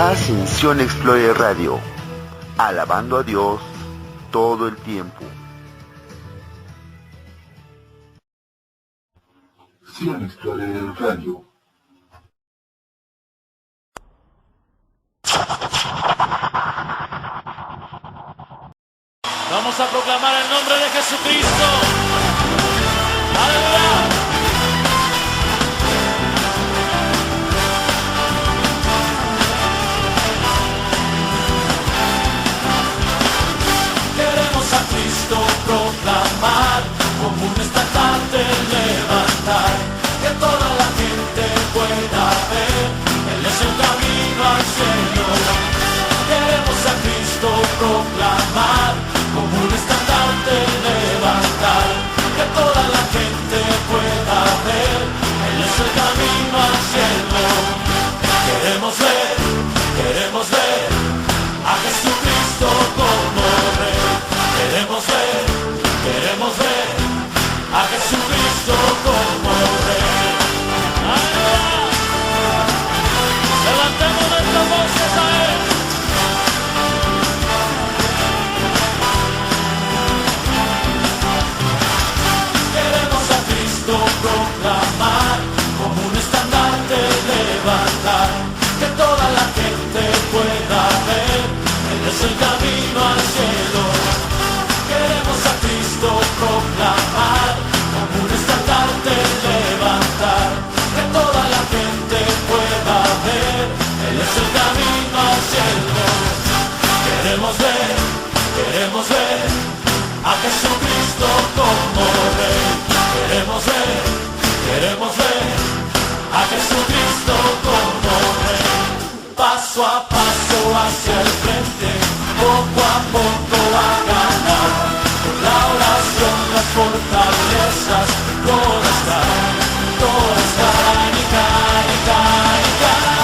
Estás en Sion Explorer Radio, alabando a Dios todo el tiempo. Sion Explorer Radio. Vamos a proclamar el nombre de Jesucristo. ¡Aleluya! Queremos a Cristo proclamar, como un estandarte levantar, que toda la gente pueda ver, Él es el camino al cielo. Queremos a Cristo proclamar, como un estandarte levantar, que toda la gente pueda ver, Él es el camino al cielo. Queremos ver a Jesucristo como Rey. Queremos ver a Jesucristo como Rey. ¡Aleluya! Levantemos nuestras voces a Él. Proclamar, como un estandarte levantar, que toda la gente pueda ver, Él es el camino al cielo. Queremos a Cristo proclamar, como un estandarte levantar, que toda la gente pueda ver, Él es el camino al cielo. Queremos ver a Jesucristo como Rey. Queremos ver a Jesucristo como Rey. Paso a paso hacia el frente, poco a poco a ganar. Con la oración, las fortalezas, todas caen y caen y caen y caen.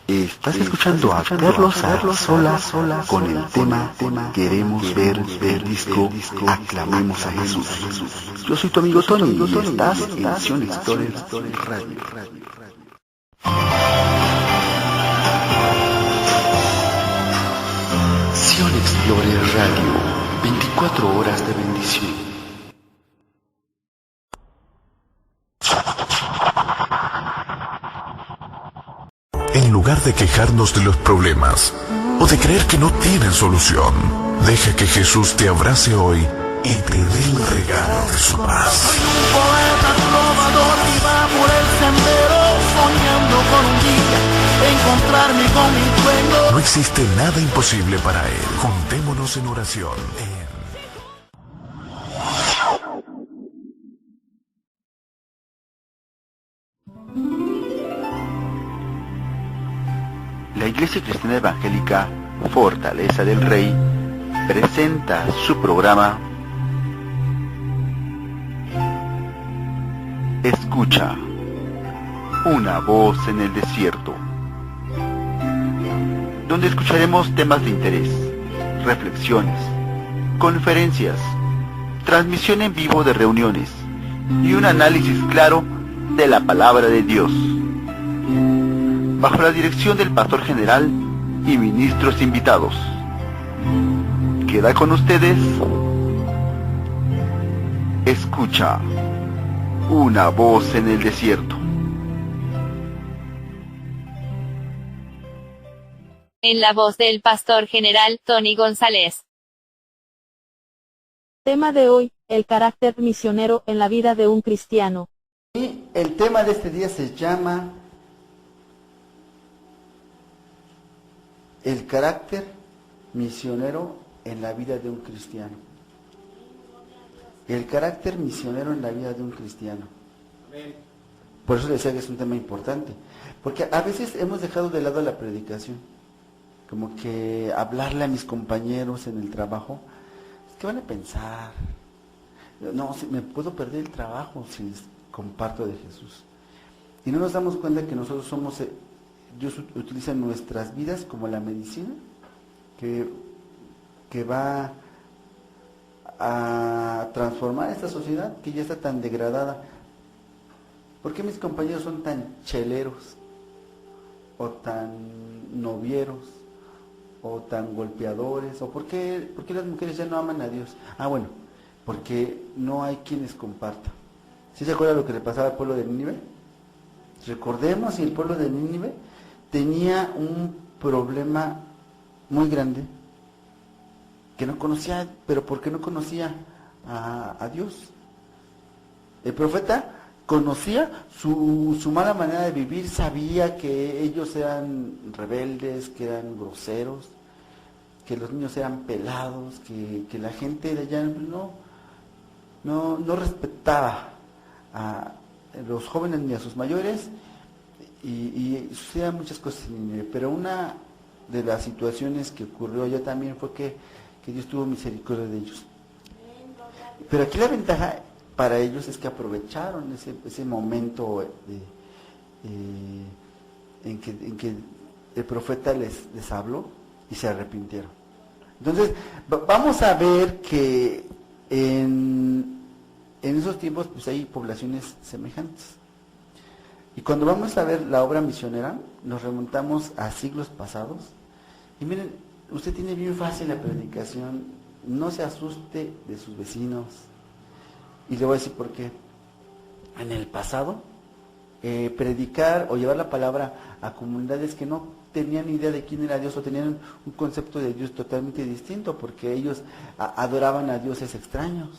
Estás escuchando a Carlos Sola con el tema Queremos ver el disco Aclamemos a Jesús. Yo soy tu amigo Tony y estás en Sion Explorer Radio. Sion Explorer Radio, 24 horas de bendición. En lugar de quejarnos de los problemas o de creer que no tienen solución, deja que Jesús te abrace hoy y te dé el regalo de su paz. Soy un poeta trovador y va por el sendero soñando con un día encontrarme con mi sueño. No existe nada imposible para Él. Juntémonos en oración. La Iglesia Cristiana Evangélica Fortaleza del Rey presenta su programa Escucha, una voz en el desierto, donde escucharemos temas de interés, reflexiones, conferencias, transmisión en vivo de reuniones y un análisis claro de la palabra de Dios, bajo la dirección del pastor general y ministros invitados. Queda con ustedes, Escucha, una voz en el desierto. En la voz del pastor general, Tony González. Tema de hoy, el carácter misionero en la vida de un cristiano. Y el tema de este día se llama el carácter misionero en la vida de un cristiano. El carácter misionero en la vida de un cristiano. Por eso les decía que es un tema importante. Porque a veces hemos dejado de lado la predicación. Como que hablarle a mis compañeros en el trabajo, ¿qué van a pensar? No, me puedo perder el trabajo si les comparto de Jesús. Y no nos damos cuenta que nosotros somos, Dios utiliza nuestras vidas como la medicina que va a transformar esta sociedad que ya está tan degradada. ¿Por qué mis compañeros son tan cheleros? O tan novieros, o tan golpeadores, o por qué las mujeres ya no aman a Dios? Ah, bueno, porque no hay quienes compartan. ¿Sí se acuerdan lo que le pasaba al pueblo de Nínive? Recordemos que el pueblo de Nínive tenía un problema muy grande, que no conocía, pero ¿por qué no conocía a Dios? El profeta conocía su mala manera de vivir, sabía que ellos eran rebeldes, que eran groseros, que los niños eran pelados, que la gente de allá no respetaba a los jóvenes ni a sus mayores, y sucedían muchas cosas en Nínive. Pero una de las situaciones que ocurrió allá también fue que Dios tuvo misericordia de ellos. Pero aquí la ventaja para ellos es que aprovecharon ese momento en que el profeta les habló y se arrepintieron. Entonces, vamos a ver que en esos tiempos pues hay poblaciones semejantes. Y cuando vamos a ver la obra misionera, nos remontamos a siglos pasados. Y miren, usted tiene bien fácil la predicación, no se asuste de sus vecinos. Y le voy a decir por qué. En el pasado, predicar o llevar la palabra a comunidades que no tenían idea de quién era Dios o tenían un concepto de Dios totalmente distinto, porque ellos adoraban a dioses extraños.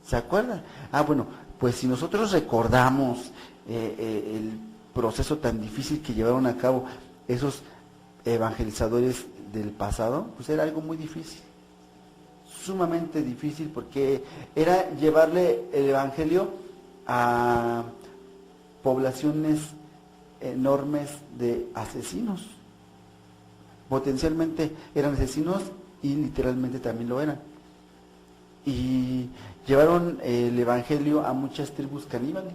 ¿Se acuerdan? Ah, bueno, pues si nosotros recordamos el proceso tan difícil que llevaron a cabo esos evangelizadores del pasado, pues era algo muy difícil. Sumamente difícil, porque era llevarle el evangelio a poblaciones enormes de asesinos. Potencialmente eran asesinos y literalmente también lo eran. Y llevaron el evangelio a muchas tribus caníbales.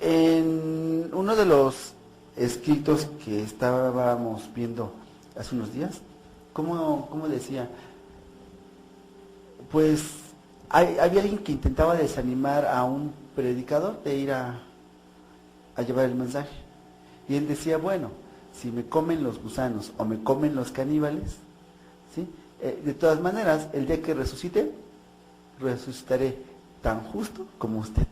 En uno de los escritos que estábamos viendo hace unos días, ¿cómo decía? Pues había alguien que intentaba desanimar a un predicador de ir a llevar el mensaje. Y él decía, bueno, si me comen los gusanos o me comen los caníbales, ¿sí? De todas maneras, el día que resucite, resucitaré tan justo como usted.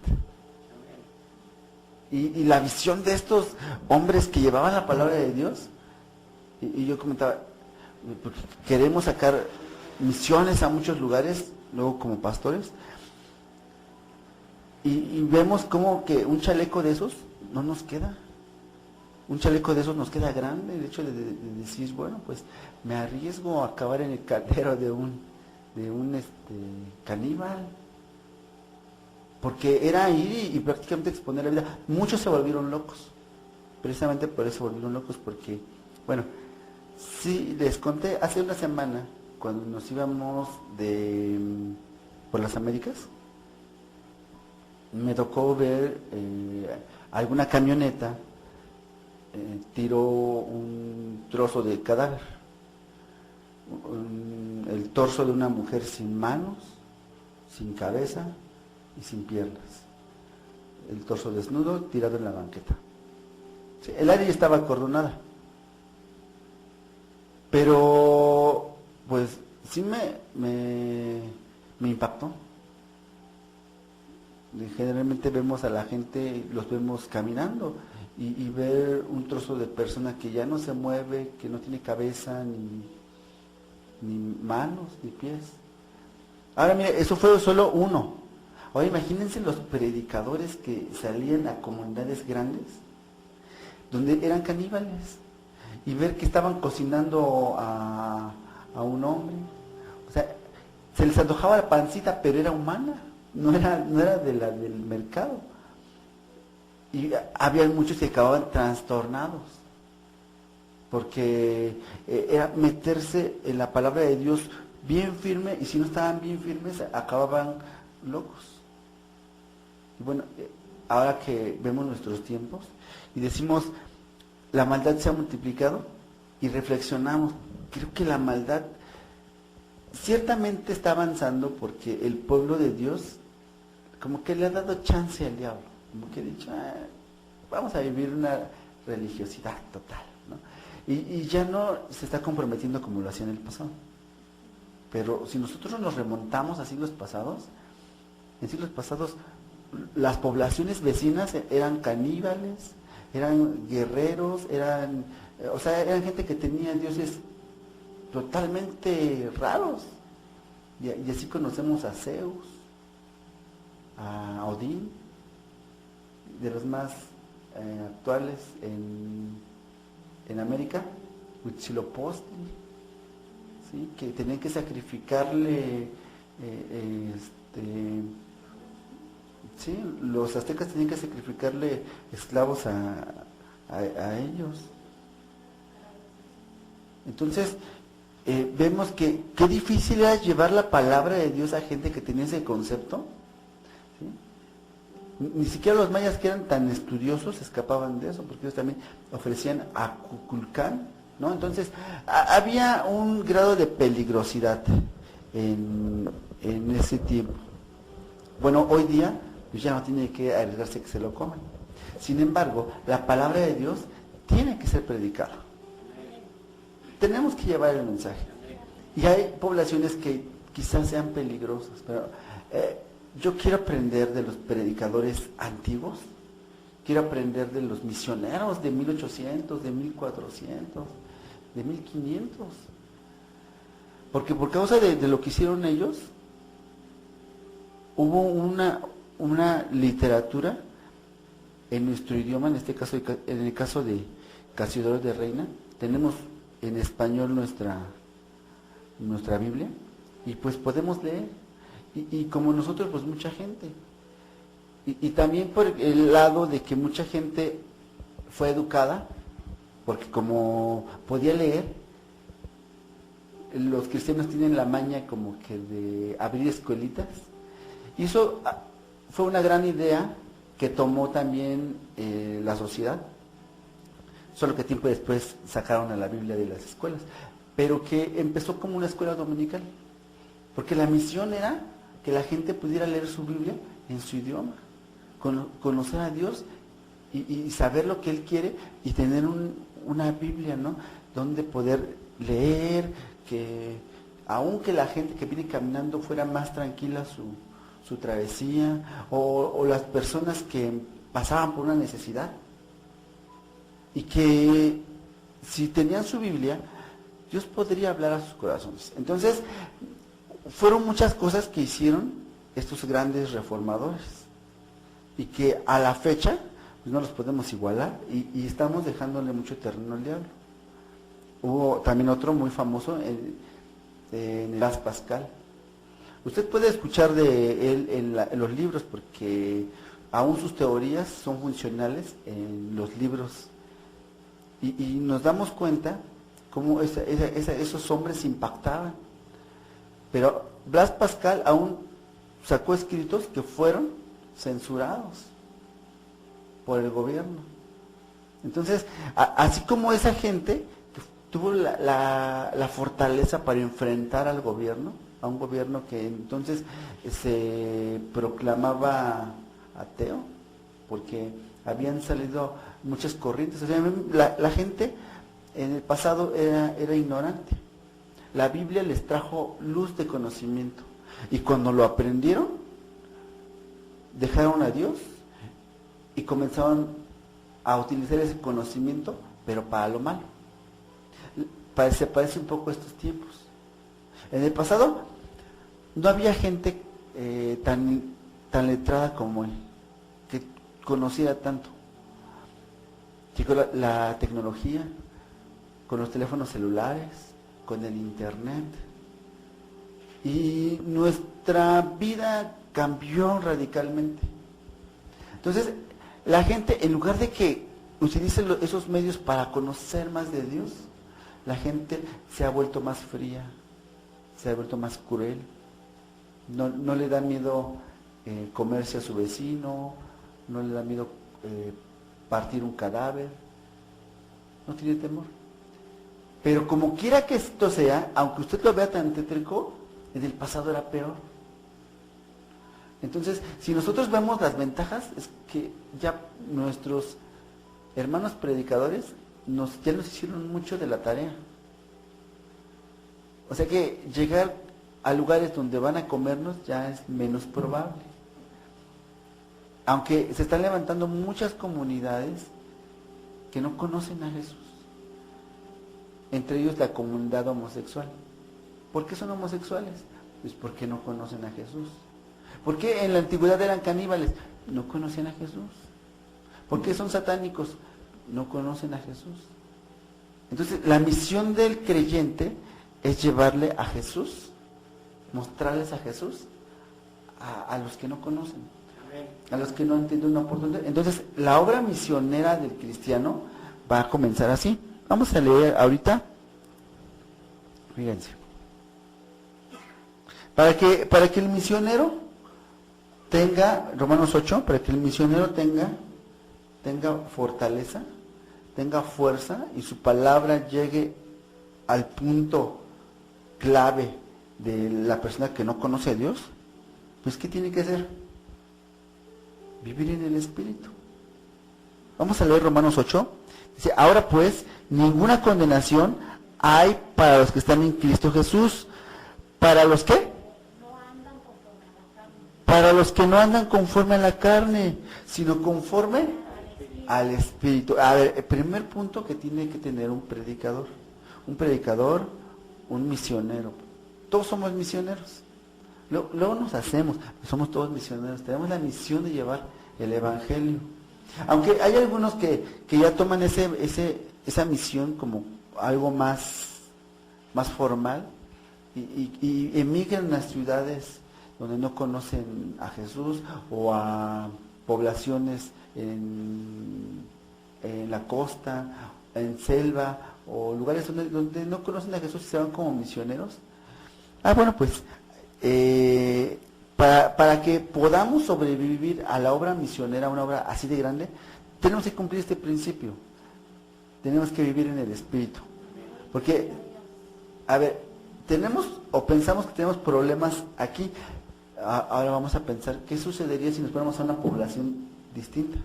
Y la visión de estos hombres que llevaban la palabra de Dios, y yo comentaba, porque queremos sacar misiones a muchos lugares, luego como pastores, y vemos como que un chaleco de esos no nos queda. Un chaleco de esos nos queda grande, el hecho de decir, bueno, pues me arriesgo a acabar en el caldero de un caníbal. Porque era ir y prácticamente exponer la vida. Muchos se volvieron locos. Precisamente por eso se volvieron locos, porque, bueno, sí, les conté hace una semana, cuando nos íbamos por las Américas, me tocó ver alguna camioneta tiró un trozo de cadáver, el torso de una mujer sin manos, sin cabeza y sin piernas, el torso desnudo tirado en la banqueta. Sí, el área estaba acordonada, pero pues sí me impactó. Generalmente vemos a la gente, los vemos caminando y ver un trozo de persona que ya no se mueve, que no tiene cabeza, ni manos, ni pies. Ahora mire, eso fue solo uno. Ahora imagínense los predicadores que salían a comunidades grandes, donde eran caníbales, y ver que estaban cocinando a un hombre. O sea, se les antojaba la pancita, pero era humana. no era de la del mercado. Y había muchos que acababan trastornados, porque era meterse en la palabra de Dios bien firme, y si no estaban bien firmes, acababan locos. Y bueno, ahora que vemos nuestros tiempos y decimos, la maldad se ha multiplicado, y reflexionamos, creo que la maldad ciertamente está avanzando, porque el pueblo de Dios como que le ha dado chance al diablo, como que ha dicho, vamos a vivir una religiosidad total, ¿no? Y ya no se está comprometiendo como lo hacía en el pasado. Pero si nosotros nos remontamos a siglos pasados, en siglos pasados las poblaciones vecinas eran caníbales, eran guerreros, eran gente que tenía dioses totalmente raros. Y así conocemos a Zeus, a Odín, de los más actuales en América, Huitzilopochtli, ¿sí? Que tenían que sacrificarle, sí, los aztecas tenían que sacrificarle esclavos a ellos. Entonces, vemos que qué difícil era llevar la palabra de Dios a gente que tenía ese concepto, ¿sí? Ni siquiera los mayas, que eran tan estudiosos, escapaban de eso, porque ellos también ofrecían a Kukulcán, ¿no? Entonces, había un grado de peligrosidad en ese tiempo. Bueno, hoy día, pues ya no tiene que arriesgarse que se lo coman. Sin embargo, la palabra de Dios tiene que ser predicada. Tenemos que llevar el mensaje. Y hay poblaciones que quizás sean peligrosas, pero yo quiero aprender de los predicadores antiguos, quiero aprender de los misioneros de 1800, de 1400, de 1500. Porque por causa de lo que hicieron ellos, hubo una literatura en nuestro idioma, en este caso, en el caso de Casiodoro de Reina, tenemos en español nuestra Biblia, y pues podemos leer, y como nosotros, pues mucha gente, y también por el lado de que mucha gente fue educada, porque como podía leer, los cristianos tienen la maña como que de abrir escuelitas, y eso fue una gran idea que tomó también la sociedad, solo que tiempo después sacaron a la Biblia de las escuelas, pero que empezó como una escuela dominical, porque la misión era que la gente pudiera leer su Biblia en su idioma, conocer a Dios y saber lo que Él quiere, y tener una Biblia, ¿no?, donde poder leer, que aunque la gente que viene caminando fuera más tranquila su travesía, o las personas que pasaban por una necesidad, y que si tenían su Biblia, Dios podría hablar a sus corazones. Entonces, fueron muchas cosas que hicieron estos grandes reformadores, y que a la fecha pues no los podemos igualar, y estamos dejándole mucho terreno al diablo. Hubo también otro muy famoso en Blas Pascal. Usted puede escuchar de él en los libros, porque aún sus teorías son funcionales en los libros. Y nos damos cuenta cómo esos hombres impactaban. Pero Blas Pascal aún sacó escritos que fueron censurados por el gobierno. Entonces, así como esa gente que tuvo la fortaleza para enfrentar al gobierno, a un gobierno que entonces se proclamaba ateo, porque habían salido muchas corrientes. O sea, la gente en el pasado era ignorante. La Biblia les trajo luz de conocimiento, y cuando lo aprendieron, dejaron a Dios y comenzaron a utilizar ese conocimiento, pero para lo malo. Se parece un poco a estos tiempos. En el pasado no había gente tan letrada como él, que conociera tanto. Llegó la tecnología, con los teléfonos celulares, con el internet, y nuestra vida cambió radicalmente. Entonces, la gente, en lugar de que utilice esos medios para conocer más de Dios, la gente se ha vuelto más fría, se ha vuelto más cruel. No le da miedo comerse a su vecino, no le da miedo partir un cadáver, no tiene temor. Pero como quiera que esto sea, aunque usted lo vea tan tétrico, en el pasado era peor. Entonces, si nosotros vemos las ventajas, es que ya nuestros hermanos predicadores ya nos hicieron mucho de la tarea. O sea que llegar a lugares donde van a comernos ya es menos probable. Aunque se están levantando muchas comunidades que no conocen a Jesús. Entre ellos la comunidad homosexual. ¿Por qué son homosexuales? Pues porque no conocen a Jesús. ¿Por qué en la antigüedad eran caníbales? No conocían a Jesús. ¿Por qué son satánicos? No conocen a Jesús. Entonces, la misión del creyente es llevarle a Jesús, mostrarles a Jesús a los que no conocen, a los que no entienden una oportunidad. Entonces, la obra misionera del cristiano va a comenzar así. Vamos a leer ahorita, fíjense, para que el misionero tenga, Romanos 8, para que el misionero tenga fortaleza, tenga fuerza y su palabra llegue al punto clave de la persona que no conoce a Dios, pues ¿qué tiene que hacer? Vivir en el Espíritu. Vamos a leer Romanos 8. Dice, ahora pues, ninguna condenación hay para los que están en Cristo Jesús. ¿Para los qué? Para los que no andan conforme a la carne, sino conforme al Espíritu. A ver, el primer punto que tiene que tener un predicador, un misionero. Todos somos misioneros. Luego nos hacemos, somos todos misioneros. Tenemos la misión de llevar el Evangelio. Aunque hay algunos que ya toman esa misión como algo más formal y emigran a las ciudades donde no conocen a Jesús o a poblaciones en la costa, en selva o lugares donde no conocen a Jesús y se van como misioneros. Bueno, pues para que podamos sobrevivir a la obra misionera, una obra así de grande, tenemos que cumplir este principio. Tenemos que vivir en el Espíritu. Porque, a ver, tenemos o pensamos que tenemos problemas aquí. Ahora vamos a pensar qué sucedería si nos fuéramos a una población distinta.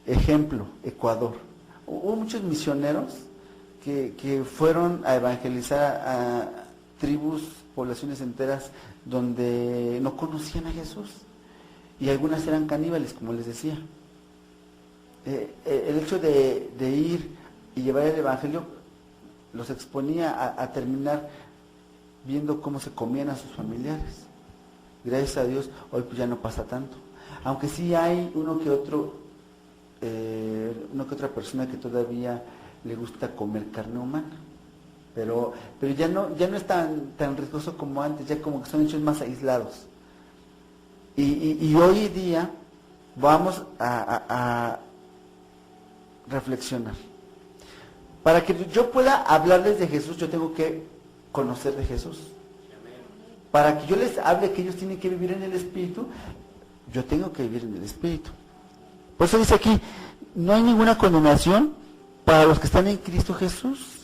Ejemplo, Ecuador. Hubo muchos misioneros que fueron a evangelizar a tribus, poblaciones enteras donde no conocían a Jesús y algunas eran caníbales, como les decía. El hecho de ir y llevar el evangelio los exponía a terminar viendo cómo se comían a sus familiares. Gracias a Dios hoy pues ya no pasa tanto, aunque sí hay una que otra persona que todavía le gusta comer carne humana. Pero ya no es tan riesgoso como antes, ya como que son hechos más aislados. Y hoy día vamos a reflexionar. Para que yo pueda hablarles de Jesús, yo tengo que conocer de Jesús. Para que yo les hable que ellos tienen que vivir en el Espíritu, yo tengo que vivir en el Espíritu. Por eso dice aquí, no hay ninguna condenación para los que están en Cristo Jesús.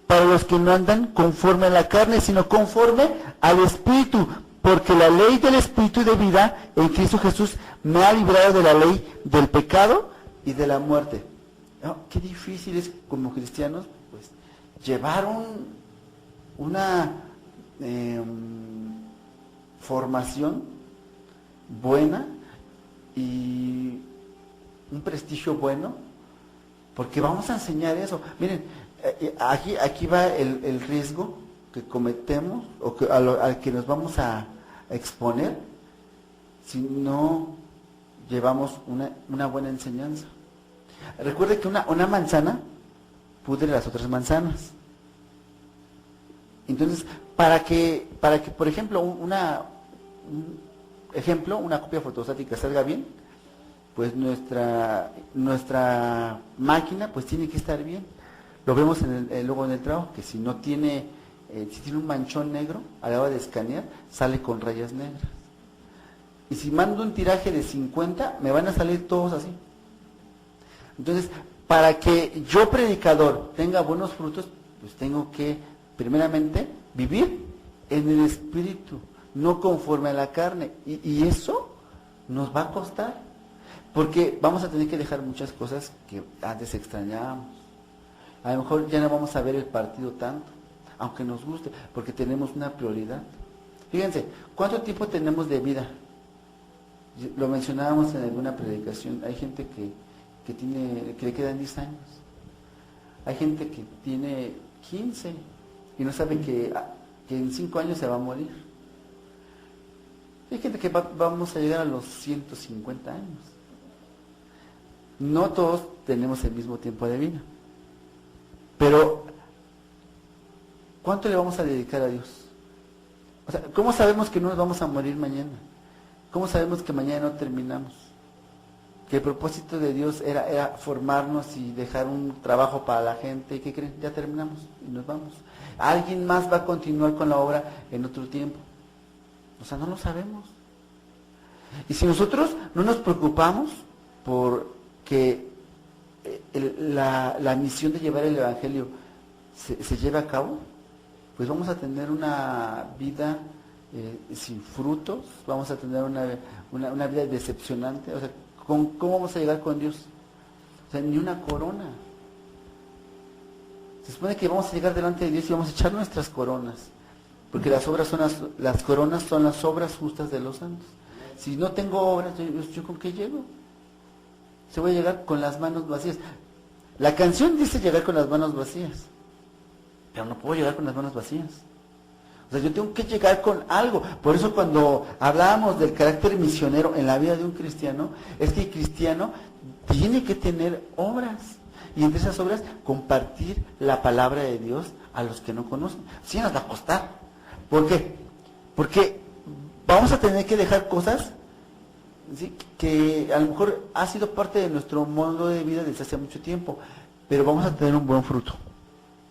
Para los que no andan conforme a la carne, sino conforme al Espíritu, porque la ley del Espíritu de vida en Cristo Jesús me ha librado de la ley del pecado y de la muerte. ¿No? Qué difícil es como cristianos pues llevar una formación buena y un prestigio bueno, porque vamos a enseñar eso. Miren, aquí va el riesgo que cometemos o al que nos vamos a exponer si no llevamos una buena enseñanza. Recuerde que una manzana pudre las otras manzanas. Entonces, para que por ejemplo, una copia fotostática salga bien, pues nuestra máquina pues tiene que estar bien. Lo vemos luego en el trabajo, que si no tiene, si tiene un manchón negro, a la hora de escanear, sale con rayas negras. Y si mando un tiraje de 50, me van a salir todos así. Entonces, para que yo, predicador, tenga buenos frutos, pues tengo que, primeramente, vivir en el Espíritu, no conforme a la carne. Y eso nos va a costar, porque vamos a tener que dejar muchas cosas que antes extrañábamos. A lo mejor ya no vamos a ver el partido tanto, aunque nos guste, porque tenemos una prioridad. Fíjense, ¿cuánto tiempo tenemos de vida? Lo mencionábamos en alguna predicación. Hay gente que le quedan 10 años. Hay gente que tiene 15 y no sabe que en 5 años se va a morir. Hay gente que vamos a llegar a los 150 años. No todos tenemos el mismo tiempo de vida. Pero, ¿cuánto le vamos a dedicar a Dios? O sea, ¿cómo sabemos que no nos vamos a morir mañana? ¿Cómo sabemos que mañana no terminamos? Que el propósito de Dios era formarnos y dejar un trabajo para la gente. ¿Y qué creen? Ya terminamos y nos vamos. Alguien más va a continuar con la obra en otro tiempo. O sea, no lo sabemos. Y si nosotros no nos preocupamos por que la misión de llevar el Evangelio se lleve a cabo, pues vamos a tener una vida sin frutos, vamos a tener una vida decepcionante. O sea, ¿cómo vamos a llegar con Dios? O sea, ni una corona. Se supone que vamos a llegar delante de Dios y vamos a echar nuestras coronas, porque las coronas son las obras justas de los santos. Si no tengo obras, ¿yo con qué llego? Se voy a llegar con las manos vacías. La canción dice llegar con las manos vacías, pero no puedo llegar con las manos vacías. O sea, yo tengo que llegar con algo. Por eso cuando hablábamos del carácter misionero en la vida de un cristiano, es que el cristiano tiene que tener obras. Y entre esas obras, compartir la palabra de Dios a los que no conocen. Sí nos va a costar. ¿Por qué? Porque vamos a tener que dejar cosas, ¿sí?, que a lo mejor ha sido parte de nuestro modo de vida desde hace mucho tiempo, pero vamos a tener un buen fruto,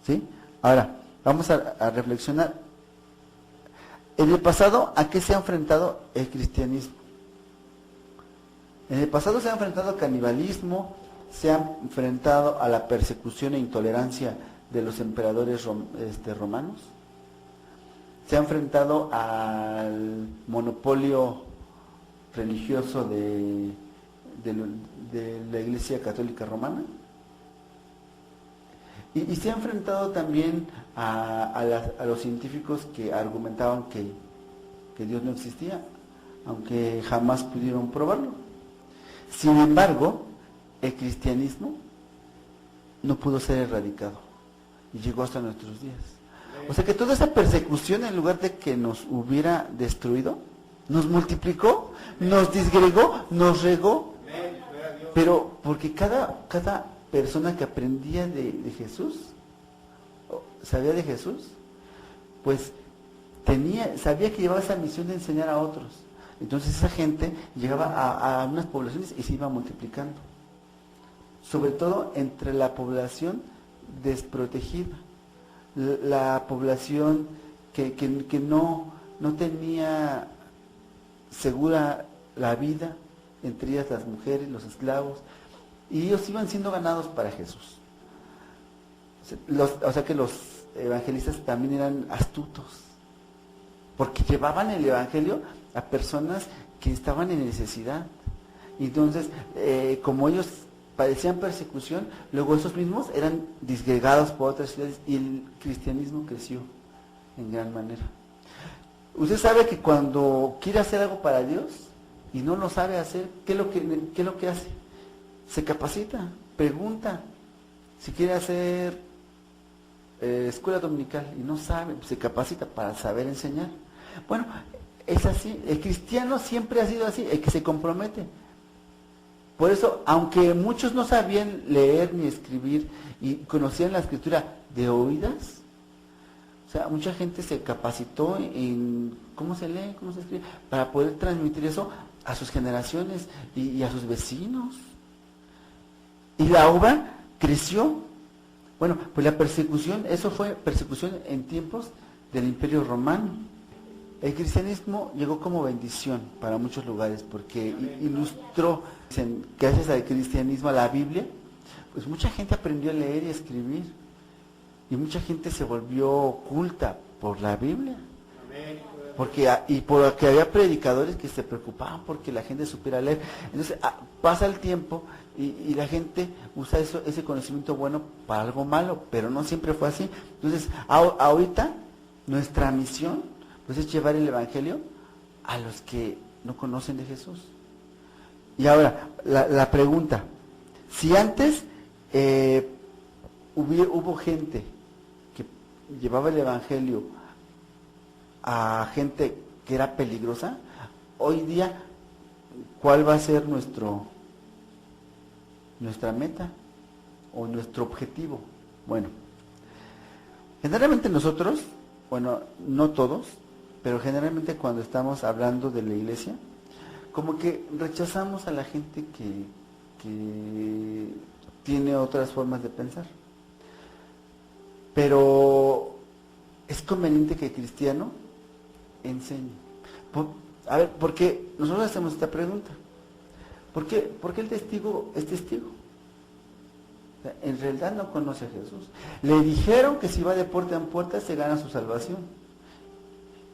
¿sí? Ahora, vamos a reflexionar. En el pasado, ¿a qué se ha enfrentado el cristianismo? En el pasado se ha enfrentado al canibalismo, se ha enfrentado a la persecución e intolerancia de los emperadores romanos, se ha enfrentado al monopolio religioso de la Iglesia Católica Romana, y se ha enfrentado también a los científicos que argumentaban que Dios no existía, aunque jamás pudieron probarlo. Sin embargo, el cristianismo no pudo ser erradicado y llegó hasta nuestros días. O sea que toda esa persecución, en lugar de que nos hubiera destruido, nos multiplicó, nos disgregó, nos regó. Pero porque cada persona que aprendía de Jesús, sabía de Jesús, pues sabía que llevaba esa misión de enseñar a otros. Entonces esa gente llegaba a unas poblaciones y se iba multiplicando. Sobre todo entre la población desprotegida, la población que no tenía segura la vida, entre ellas las mujeres, los esclavos, y ellos iban siendo ganados para Jesús. O sea que los evangelistas también eran astutos, porque llevaban el evangelio a personas que estaban en necesidad. Entonces, como ellos padecían persecución, luego esos mismos eran disgregados por otras ciudades y el cristianismo creció en gran manera. Usted sabe que cuando quiere hacer algo para Dios y no lo sabe hacer, ¿qué es lo que hace? Se capacita, pregunta. Si quiere hacer escuela dominical y no sabe, pues se capacita para saber enseñar. Bueno, es así. El cristiano siempre ha sido así, el que se compromete. Por eso, aunque muchos no sabían leer ni escribir y conocían la escritura de oídas, O sea, mucha gente se capacitó en cómo se lee, cómo se escribe, para poder transmitir eso a sus generaciones y a sus vecinos. Y la obra creció. Bueno, pues la persecución, eso fue persecución en tiempos del Imperio Romano. El cristianismo llegó como bendición para muchos lugares porque ilustró, gracias al cristianismo, a la Biblia, pues mucha gente aprendió a leer y a escribir. Y mucha gente se volvió culta por la Biblia. Y porque había predicadores que se preocupaban porque la gente supiera leer. Entonces pasa el tiempo y la gente usa ese conocimiento bueno para algo malo, pero no siempre fue así. Entonces ahorita nuestra misión pues es llevar el Evangelio a los que no conocen de Jesús. Y ahora, la pregunta, si antes hubo gente que llevaba el Evangelio a gente que era peligrosa, hoy día, ¿cuál va a ser nuestra meta o nuestro objetivo? Bueno, generalmente nosotros, bueno, no todos, pero generalmente cuando estamos hablando de la iglesia, como que rechazamos a la gente que tiene otras formas de pensar. Pero es conveniente que el cristiano enseñe. A ver, ¿por qué nosotros hacemos esta pregunta? ¿Por qué el testigo es testigo? O sea, en realidad no conoce a Jesús. Le dijeron que si va de puerta en puerta se gana su salvación.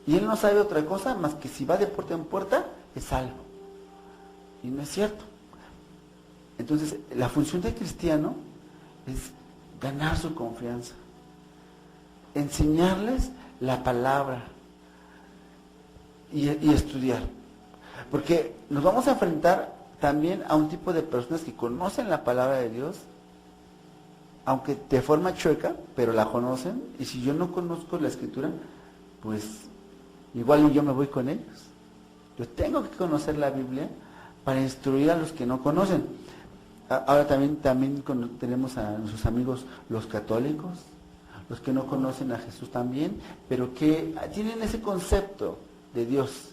Y él no sabe otra cosa más que si va de puerta en puerta es salvo. Y no es cierto. Entonces, la función del cristiano es ganar su confianza, enseñarles la palabra y estudiar. Porque nos vamos a enfrentar también a un tipo de personas que conocen la palabra de Dios, aunque de forma chueca, pero la conocen. Y si yo no conozco la Escritura, pues igual yo me voy con ellos. Yo tengo que conocer la Biblia para instruir a los que no conocen. Ahora también tenemos a nuestros amigos los católicos, los que no conocen a Jesús también, pero que tienen ese concepto de Dios.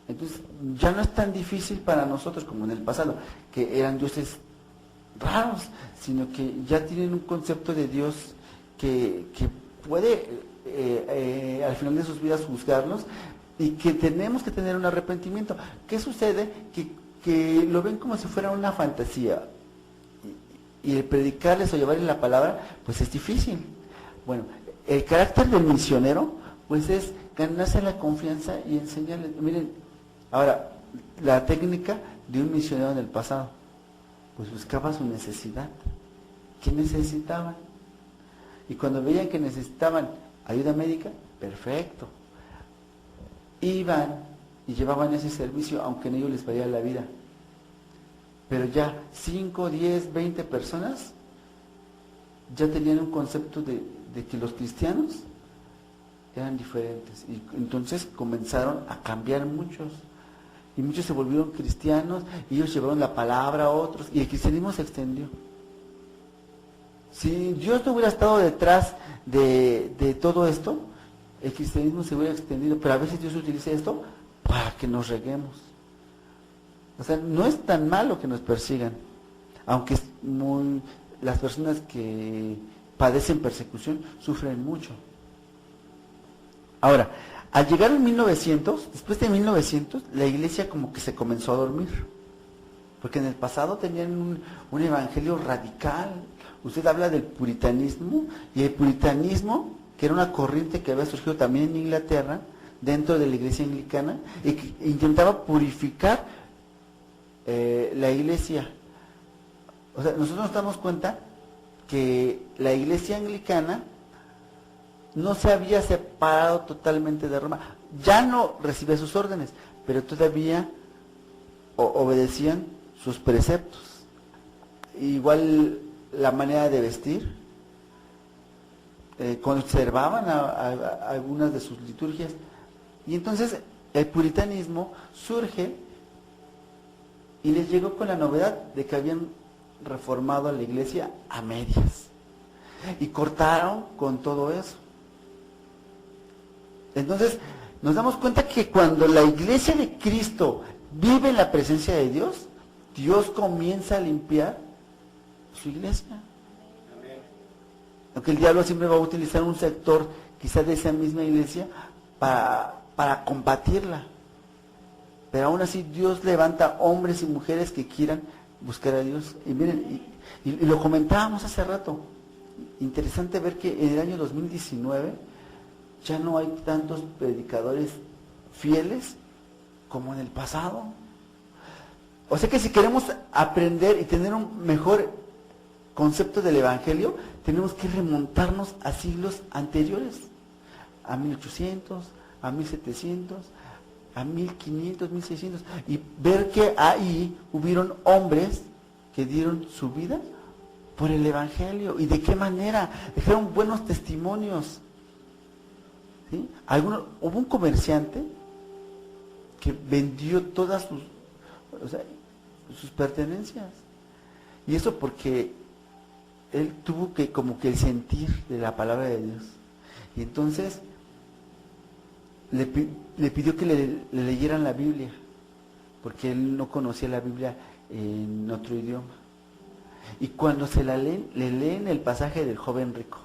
Entonces ya no es tan difícil para nosotros como en el pasado, que eran dioses raros, sino que ya tienen un concepto de Dios que puede al final de sus vidas juzgarnos, y que tenemos que tener un arrepentimiento. ¿Qué sucede? Que lo ven como si fuera una fantasía, y el predicarles o llevarles la palabra pues es difícil. Bueno, el carácter del misionero pues es ganarse la confianza y enseñarles. Miren, ahora, la técnica de un misionero en el pasado, pues buscaba su necesidad. ¿Qué necesitaban? Y cuando veían que necesitaban ayuda médica, perfecto, iban y llevaban ese servicio, aunque en ellos les valía la vida. Pero ya 5, 10, 20 personas ya tenían un concepto de que los cristianos eran diferentes, y entonces comenzaron a cambiar muchos, y muchos se volvieron cristianos, y ellos llevaron la palabra a otros, y el cristianismo se extendió. Si Dios no hubiera estado detrás de todo esto, el cristianismo se hubiera extendido, pero a veces Dios utiliza esto para que nos reguemos. O sea, no es tan malo que nos persigan, aunque las personas que padecen persecución sufren mucho. Ahora, al llegar en 1900, después de 1900, la iglesia como que se comenzó a dormir, porque en el pasado tenían un evangelio radical. Usted habla del puritanismo, y el puritanismo, que era una corriente que había surgido también en Inglaterra, dentro de la iglesia anglicana, y que intentaba purificar la iglesia. O sea, nosotros nos damos cuenta que la iglesia anglicana no se había separado totalmente de Roma. Ya no recibía sus órdenes, pero todavía obedecían sus preceptos. Igual la manera de vestir, conservaban algunas de sus liturgias. Y entonces el puritanismo surge y les llegó con la novedad de que habían reformado a la iglesia a medias, y cortaron con todo eso. Entonces, nos damos cuenta que cuando la iglesia de Cristo vive en la presencia de Dios, Dios comienza a limpiar su iglesia. Aunque el diablo siempre va a utilizar un sector, quizás de esa misma iglesia, para combatirla. Pero aún así Dios levanta hombres y mujeres que quieran buscar a Dios. Y miren, y lo comentábamos hace rato. Interesante ver que en el año 2019 ya no hay tantos predicadores fieles como en el pasado. O sea que si queremos aprender y tener un mejor concepto del Evangelio, tenemos que remontarnos a siglos anteriores, a 1800, a 1700, a 1500, 1600, y ver que ahí hubieron hombres que dieron su vida por el Evangelio. ¿Y de qué manera? Dejaron buenos testimonios. ¿Sí? Hubo un comerciante que vendió todas sus pertenencias. Y eso porque él tuvo que como que el sentir de la palabra de Dios. Y entonces le pidió que le leyeran la Biblia, porque él no conocía la Biblia en otro idioma. Y cuando se la leen, le leen el pasaje del joven rico.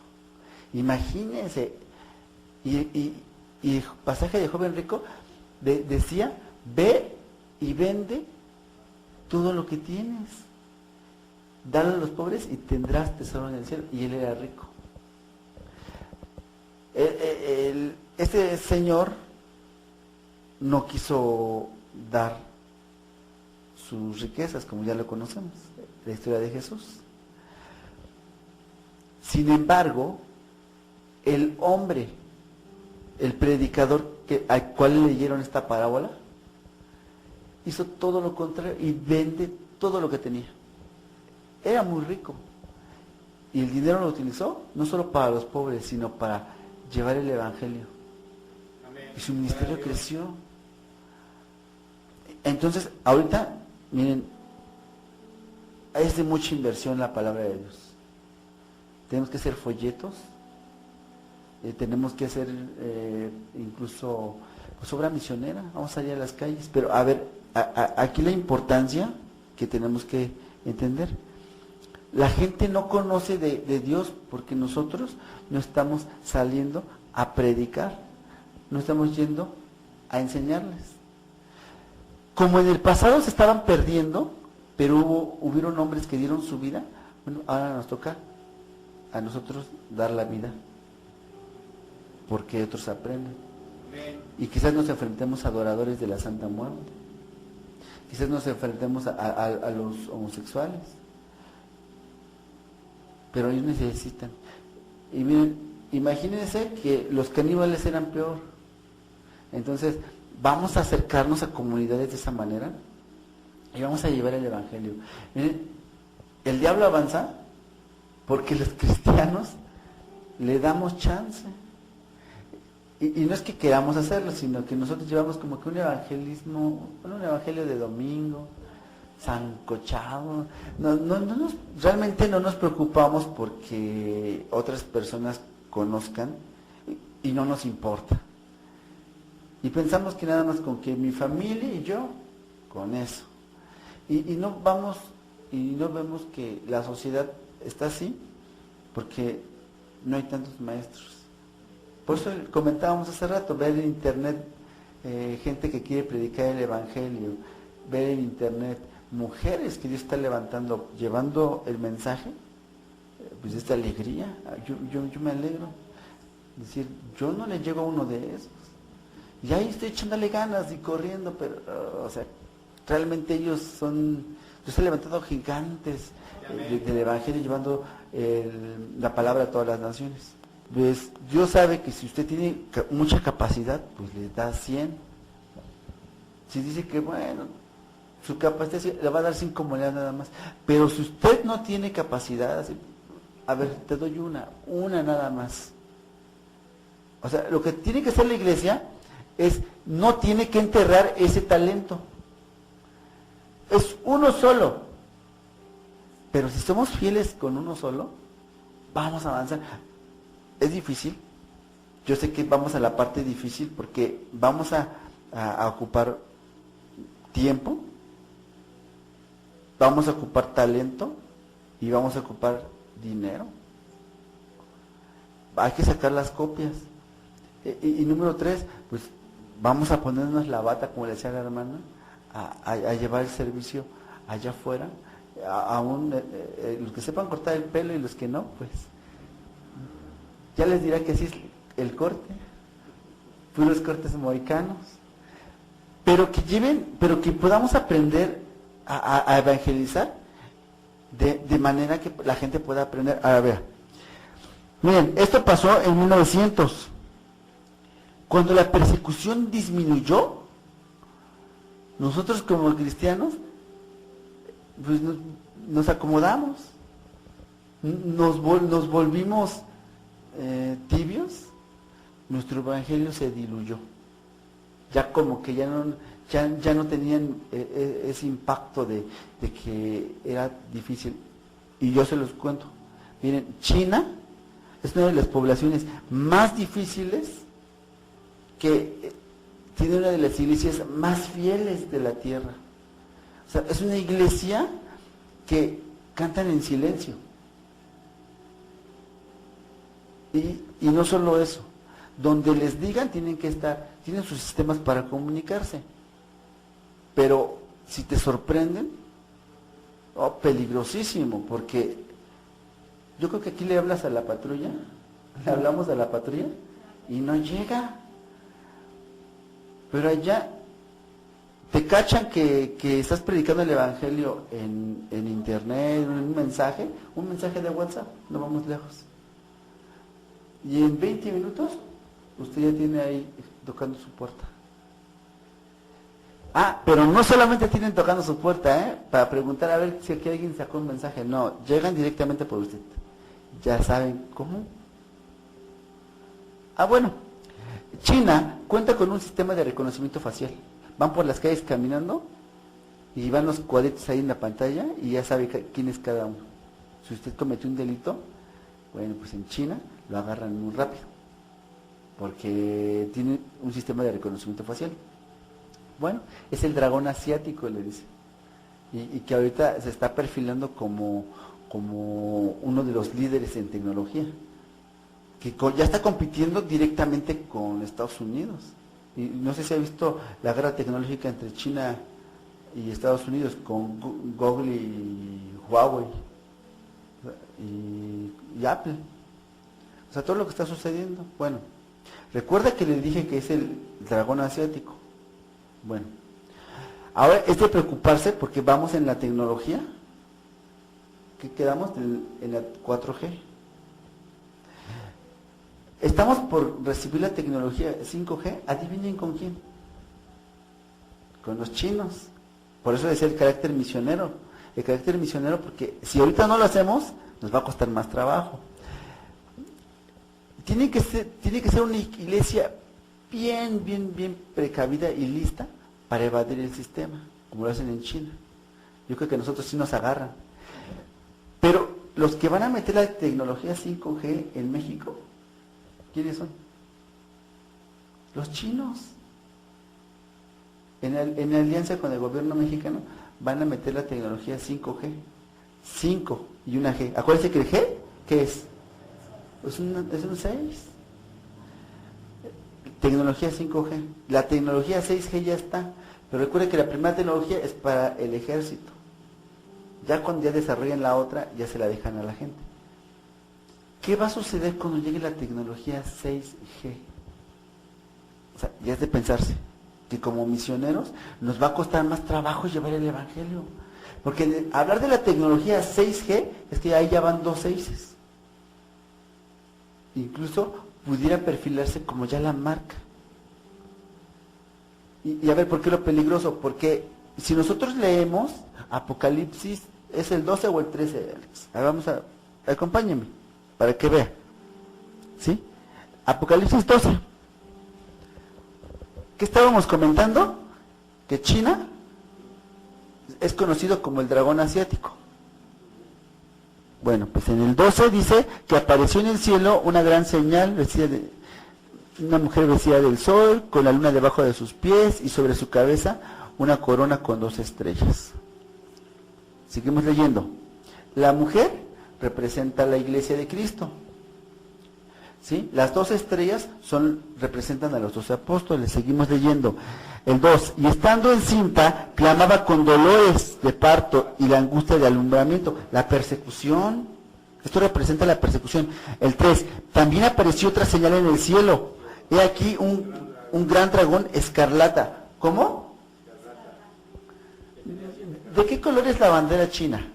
Imagínense, y el pasaje del joven rico decía, ve y vende todo lo que tienes, dale a los pobres y tendrás tesoro en el cielo. Y él era rico. Este señor no quiso dar sus riquezas, como ya lo conocemos, la historia de Jesús. Sin embargo, el hombre, el predicador al cual leyeron esta parábola, hizo todo lo contrario y vende todo lo que tenía. Era muy rico. Y el dinero lo utilizó no solo para los pobres, sino para llevar el Evangelio. Y su ministerio creció. Entonces, ahorita, miren, es de mucha inversión la palabra de Dios. Tenemos que hacer folletos, tenemos que hacer incluso pues, obra misionera, vamos a salir a las calles. Pero a ver, aquí la importancia que tenemos que entender. La gente no conoce de Dios porque nosotros no estamos saliendo a predicar, no estamos yendo a enseñarles. Como en el pasado se estaban perdiendo, pero hubieron hombres que dieron su vida, bueno, ahora nos toca a nosotros dar la vida, porque otros aprenden. Y quizás nos enfrentemos a adoradores de la Santa Muerte, quizás nos enfrentemos a los homosexuales, pero ellos necesitan. Y miren, imagínense que los caníbales eran peor. Entonces, vamos a acercarnos a comunidades de esa manera y vamos a llevar el Evangelio. Miren, el diablo avanza porque los cristianos le damos chance. Y no es que queramos hacerlo, sino que nosotros llevamos como que un evangelismo, un evangelio de domingo, sancochado. Realmente no nos preocupamos porque otras personas conozcan y no nos importa. Y pensamos que nada más con que mi familia y yo, con eso. Y no vamos y no vemos que la sociedad está así porque no hay tantos maestros. Por eso comentábamos hace rato, ver en internet gente que quiere predicar el Evangelio, ver en internet mujeres que Dios está levantando, llevando el mensaje, pues esta alegría, yo me alegro. Es decir, yo no le llego a uno de esos. Y ahí estoy echándole ganas y corriendo, pero, o sea, realmente ellos son, Dios ha levantado gigantes del Evangelio, llevando la palabra a todas las naciones. Pues Dios sabe que si usted tiene mucha capacidad, pues le da 100. Si dice que bueno, su capacidad le va a dar 5 monedas nada más. Pero si usted no tiene capacidad, a ver, te doy una nada más. O sea, lo que tiene que hacer la iglesia es, no tiene que enterrar ese talento. Es uno solo. Pero si somos fieles con uno solo, vamos a avanzar. ¿Es difícil? yo sé que vamos a la parte difícil porque vamos a ocupar tiempo, vamos a ocupar talento y vamos a ocupar dinero. Hay que sacar las copias. Y número 3, pues vamos a ponernos la bata, como le decía la hermana, a llevar el servicio allá afuera. Aún los que sepan cortar el pelo y los que no, pues ya les dirá que así es el corte, puros cortes mohicanos, pero que podamos aprender a evangelizar de manera que la gente pueda aprender. A ver, miren, esto pasó en 1900, cuando la persecución disminuyó. Nosotros como cristianos pues nos acomodamos, nos volvimos tibios, nuestro evangelio se diluyó, ya como que ya no tenían ese impacto de que era difícil. Y yo se los cuento, miren, China es una de las poblaciones más difíciles, que tiene una de las iglesias más fieles de la tierra. O sea, es una iglesia que cantan en silencio. Y no solo eso, donde les digan tienen que estar, tienen sus sistemas para comunicarse. Pero si te sorprenden, peligrosísimo, porque yo creo que aquí le hablas a la patrulla, le hablamos a la patrulla y no llega. Pero allá te cachan que estás predicando el evangelio en internet, un mensaje de WhatsApp, no vamos lejos. Y en 20 minutos usted ya tiene ahí tocando su puerta. Pero no solamente tienen tocando su puerta, para preguntar a ver si aquí alguien sacó un mensaje. No, llegan directamente por usted. Ya saben cómo. Bueno, China cuenta con un sistema de reconocimiento facial. Van por las calles caminando y van los cuadritos ahí en la pantalla y ya sabe quién es cada uno. Si usted cometió un delito, bueno, pues en China lo agarran muy rápido, porque tiene un sistema de reconocimiento facial. Bueno, es el dragón asiático, le dice, y que ahorita se está perfilando como uno de los líderes en tecnología, que ya está compitiendo directamente con Estados Unidos. Y no sé si ha visto la guerra tecnológica entre China y Estados Unidos, con Google y Huawei y Apple. O sea, todo lo que está sucediendo. Bueno, recuerda que le dije que es el dragón asiático. Bueno, ahora es de preocuparse porque vamos en la tecnología. ¿Qué quedamos? En la 4G. Estamos por recibir la tecnología 5G. Adivinen con quién. Con los chinos. Por eso decía el carácter misionero. El carácter misionero, porque si ahorita no lo hacemos, nos va a costar más trabajo. Tiene que ser una iglesia bien precavida y lista para evadir el sistema, como lo hacen en China. Yo creo que a nosotros sí nos agarran. Pero los que van a meter la tecnología 5G en México, ¿quiénes son? Los chinos. En alianza con el gobierno mexicano van a meter la tecnología 5G. 5 y una G. Acuérdense que el G, ¿qué es? Es un 6. Tecnología 5G. La tecnología 6G ya está. Pero recuerde que la primera tecnología es para el ejército. Ya cuando ya desarrollan la otra, ya se la dejan a la gente. ¿Qué va a suceder cuando llegue la tecnología 6G? O sea, ya es de pensarse que como misioneros nos va a costar más trabajo llevar el evangelio. Porque hablar de la tecnología 6G es que ahí ya van 2 6s. Incluso pudiera perfilarse como ya la marca. Y a ver, ¿por qué lo peligroso? Porque si nosotros leemos Apocalipsis, ¿es el 12 o el 13, Alex? Ahí vamos acompáñenme, para que vea. ¿Sí? Apocalipsis 12. ¿Qué estábamos comentando? Que China es conocido como el dragón asiático. Bueno, pues en el 12 dice que apareció en el cielo una gran señal vestida una mujer vestida del sol, con la luna debajo de sus pies y sobre su cabeza una corona con 2 estrellas. Seguimos leyendo. La mujer representa a la iglesia de Cristo. ¿Sí? Las 2 estrellas representan a los 12 apóstoles. Seguimos leyendo. El 2. Y estando encinta, clamaba con dolores de parto y la angustia de alumbramiento. La persecución. Esto representa la persecución. El 3. También apareció otra señal en el cielo. He aquí un gran dragón escarlata. ¿Cómo? ¿De qué color es la bandera china?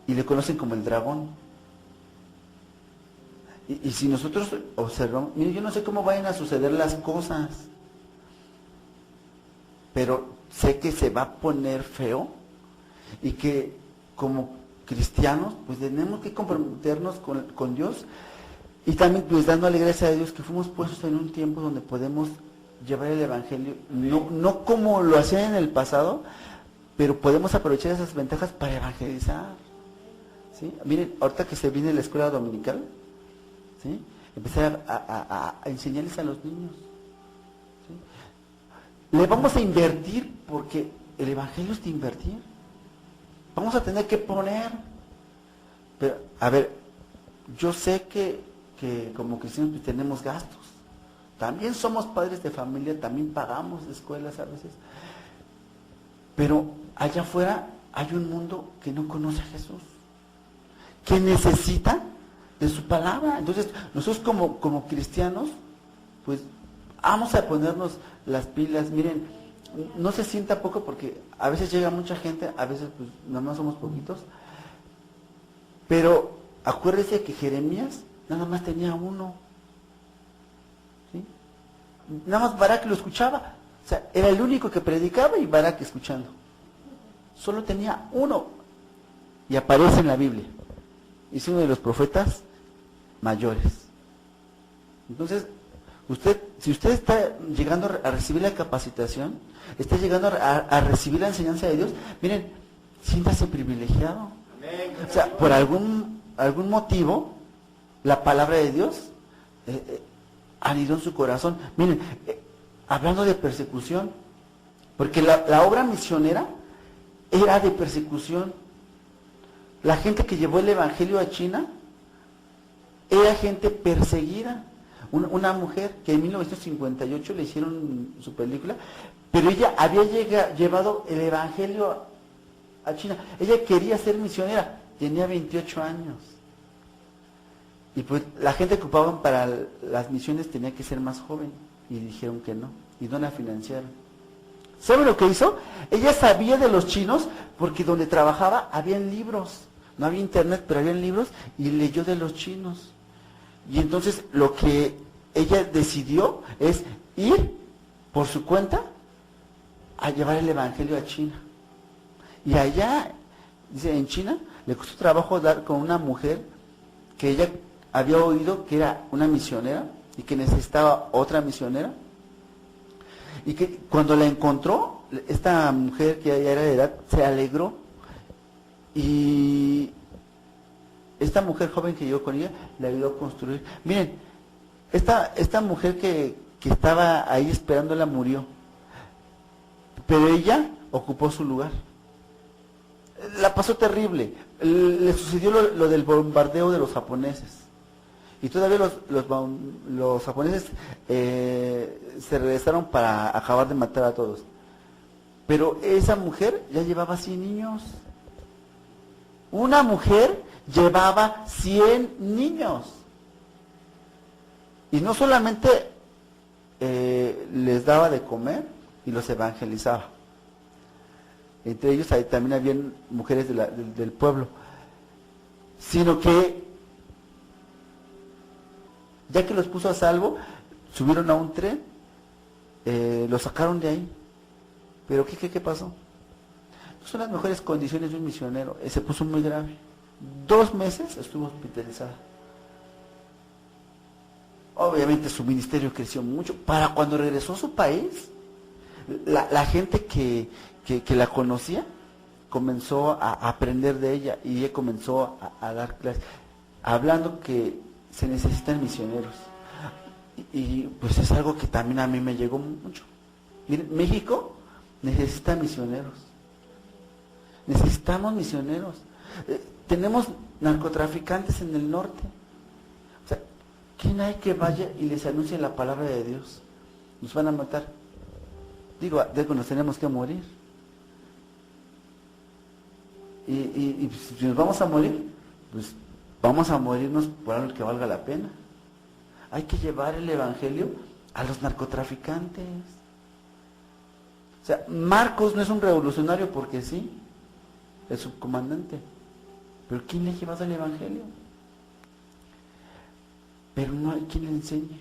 Y le conocen como el dragón. Y si nosotros observamos, miren, yo no sé cómo vayan a suceder las cosas, pero sé que se va a poner feo y que como cristianos pues tenemos que comprometernos con Dios y también pues dándole gracias a Dios que fuimos puestos en un tiempo donde podemos llevar el evangelio, no como lo hacían en el pasado, pero podemos aprovechar esas ventajas para evangelizar. ¿Sí? Miren, ahorita que se viene la escuela dominical, ¿sí? Empezar a enseñarles a los niños. ¿Sí? Le vamos a invertir porque el evangelio es de invertir. Vamos a tener que poner. Pero, a ver, yo sé que como cristianos pues, tenemos gastos. También somos padres de familia, también pagamos escuelas a veces. Pero allá afuera hay un mundo que no conoce a Jesús, que necesita de su palabra. Entonces, nosotros como cristianos, pues vamos a ponernos las pilas. Miren, no se sienta poco porque a veces llega mucha gente, a veces pues nada más somos poquitos. Pero acuérdese que Jeremías nada más tenía uno. ¿Sí? Nada más Barak lo escuchaba. O sea, era el único que predicaba y Barak escuchando. Solo tenía uno. Y aparece en la Biblia. Es uno de los profetas mayores. Entonces, si usted está llegando a recibir la capacitación, está llegando a recibir la enseñanza de Dios, miren, siéntase privilegiado. O sea, por algún motivo, la palabra de Dios anidó en su corazón. Miren, hablando de persecución, porque la obra misionera era de persecución. La gente que llevó el evangelio a China era gente perseguida. Una mujer que en 1958 le hicieron su película, pero ella había llevado el evangelio a China. Ella quería ser misionera, tenía 28 años. Y pues la gente que ocupaban para las misiones tenía que ser más joven. Y dijeron que no, y no la financiaron. ¿Sabe lo que hizo? Ella sabía de los chinos porque donde trabajaba habían libros. No había internet, pero habían libros y leyó de los chinos. Y entonces lo que ella decidió es ir por su cuenta a llevar el evangelio a China. Y allá, dice, en China, le costó trabajo dar con una mujer que ella había oído que era una misionera y que necesitaba otra misionera. Y que cuando la encontró, esta mujer que ya era de edad, se alegró. Y esta mujer joven que llegó con ella, le ayudó a construir. Miren, esta mujer que estaba ahí esperándola murió. Pero ella ocupó su lugar. La pasó terrible. Le sucedió lo del bombardeo de los japoneses. Y todavía los japoneses se regresaron para acabar de matar a todos. Pero esa mujer ya llevaba 100 niños. Una mujer llevaba 100 niños. Y no solamente les daba de comer y los evangelizaba. Entre ellos también habían mujeres del pueblo. Sino que ya que los puso a salvo, subieron a un tren, los sacaron de ahí. Pero ¿qué pasó? No son las mejores condiciones de un misionero. Se puso muy grave. 2 meses estuvo hospitalizada. Obviamente su ministerio creció mucho. Para cuando regresó a su país, la gente que la conocía comenzó a aprender de ella y ella comenzó a dar clases. hablando que se necesitan misioneros. Y pues es algo que también a mí me llegó mucho. Miren, México necesita misioneros. Necesitamos misioneros. Tenemos narcotraficantes en el norte. O sea, ¿quién hay que vaya y les anuncie la palabra de Dios? Nos van a matar. Digo, de algo nos tenemos que morir. Y si nos vamos a morir, pues vamos a morirnos por algo que valga la pena. Hay que llevar el evangelio a los narcotraficantes. O sea, Marcos no es un revolucionario porque sí, es subcomandante. Pero ¿quién le ha llevado el evangelio? Pero no hay quien le enseñe.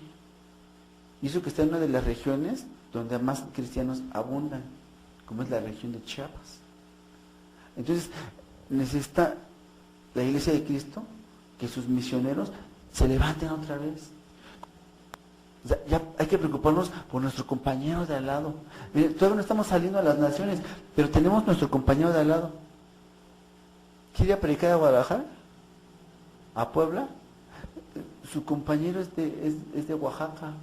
Y eso que está en una de las regiones donde más cristianos abundan, como es la región de Chiapas. Entonces, necesita la Iglesia de Cristo que sus misioneros se levanten otra vez. O sea, ya hay que preocuparnos por nuestro compañero de al lado. Mire, todavía no estamos saliendo a las naciones, pero tenemos nuestro compañero de al lado. ¿Quiere ir a predicar a Guadalajara? ¿A Puebla? Su compañero es de Oaxaca.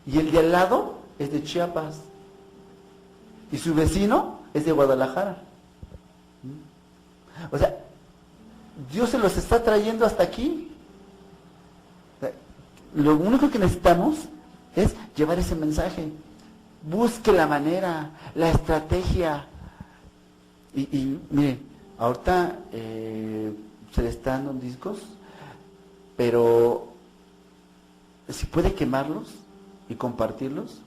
Y el de al lado es de Chiapas. Y su vecino es de Guadalajara. O sea, Dios se los está trayendo hasta aquí. O sea, lo único que necesitamos es llevar ese mensaje. Busque la manera, la estrategia. Y mire, ahorita se le están dando discos, pero si puede quemarlos y compartirlos,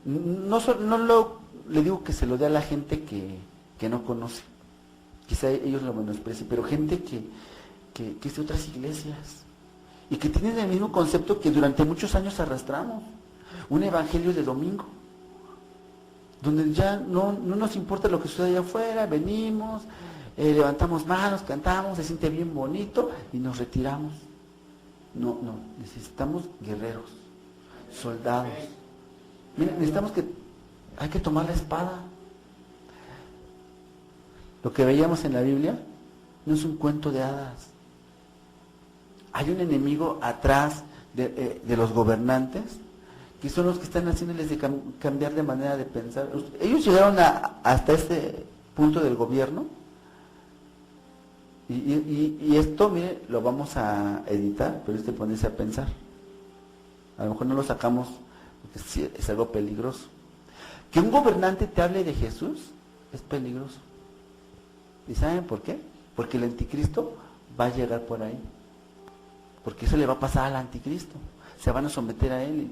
le digo que se lo dé a la gente que no conoce. Quizá ellos lo menosprecien, pero gente que es de otras iglesias y que tienen el mismo concepto que durante muchos años arrastramos, un evangelio de domingo, donde ya no nos importa lo que sucede allá afuera, venimos, levantamos manos, cantamos, se siente bien bonito y nos retiramos. No, necesitamos guerreros, soldados. Miren, hay que tomar la espada. Lo que veíamos en la Biblia no es un cuento de hadas. Hay un enemigo atrás de los gobernantes, que son los que están haciéndoles de cambiar de manera de pensar. Ellos llegaron hasta este punto del gobierno, y esto, mire, lo vamos a editar, pero es de ponerse a pensar. A lo mejor no lo sacamos porque sí, es algo peligroso. Que un gobernante te hable de Jesús es peligroso. ¿Y saben por qué? Porque el anticristo va a llegar por ahí. Porque eso le va a pasar al anticristo. Se van a someter a él.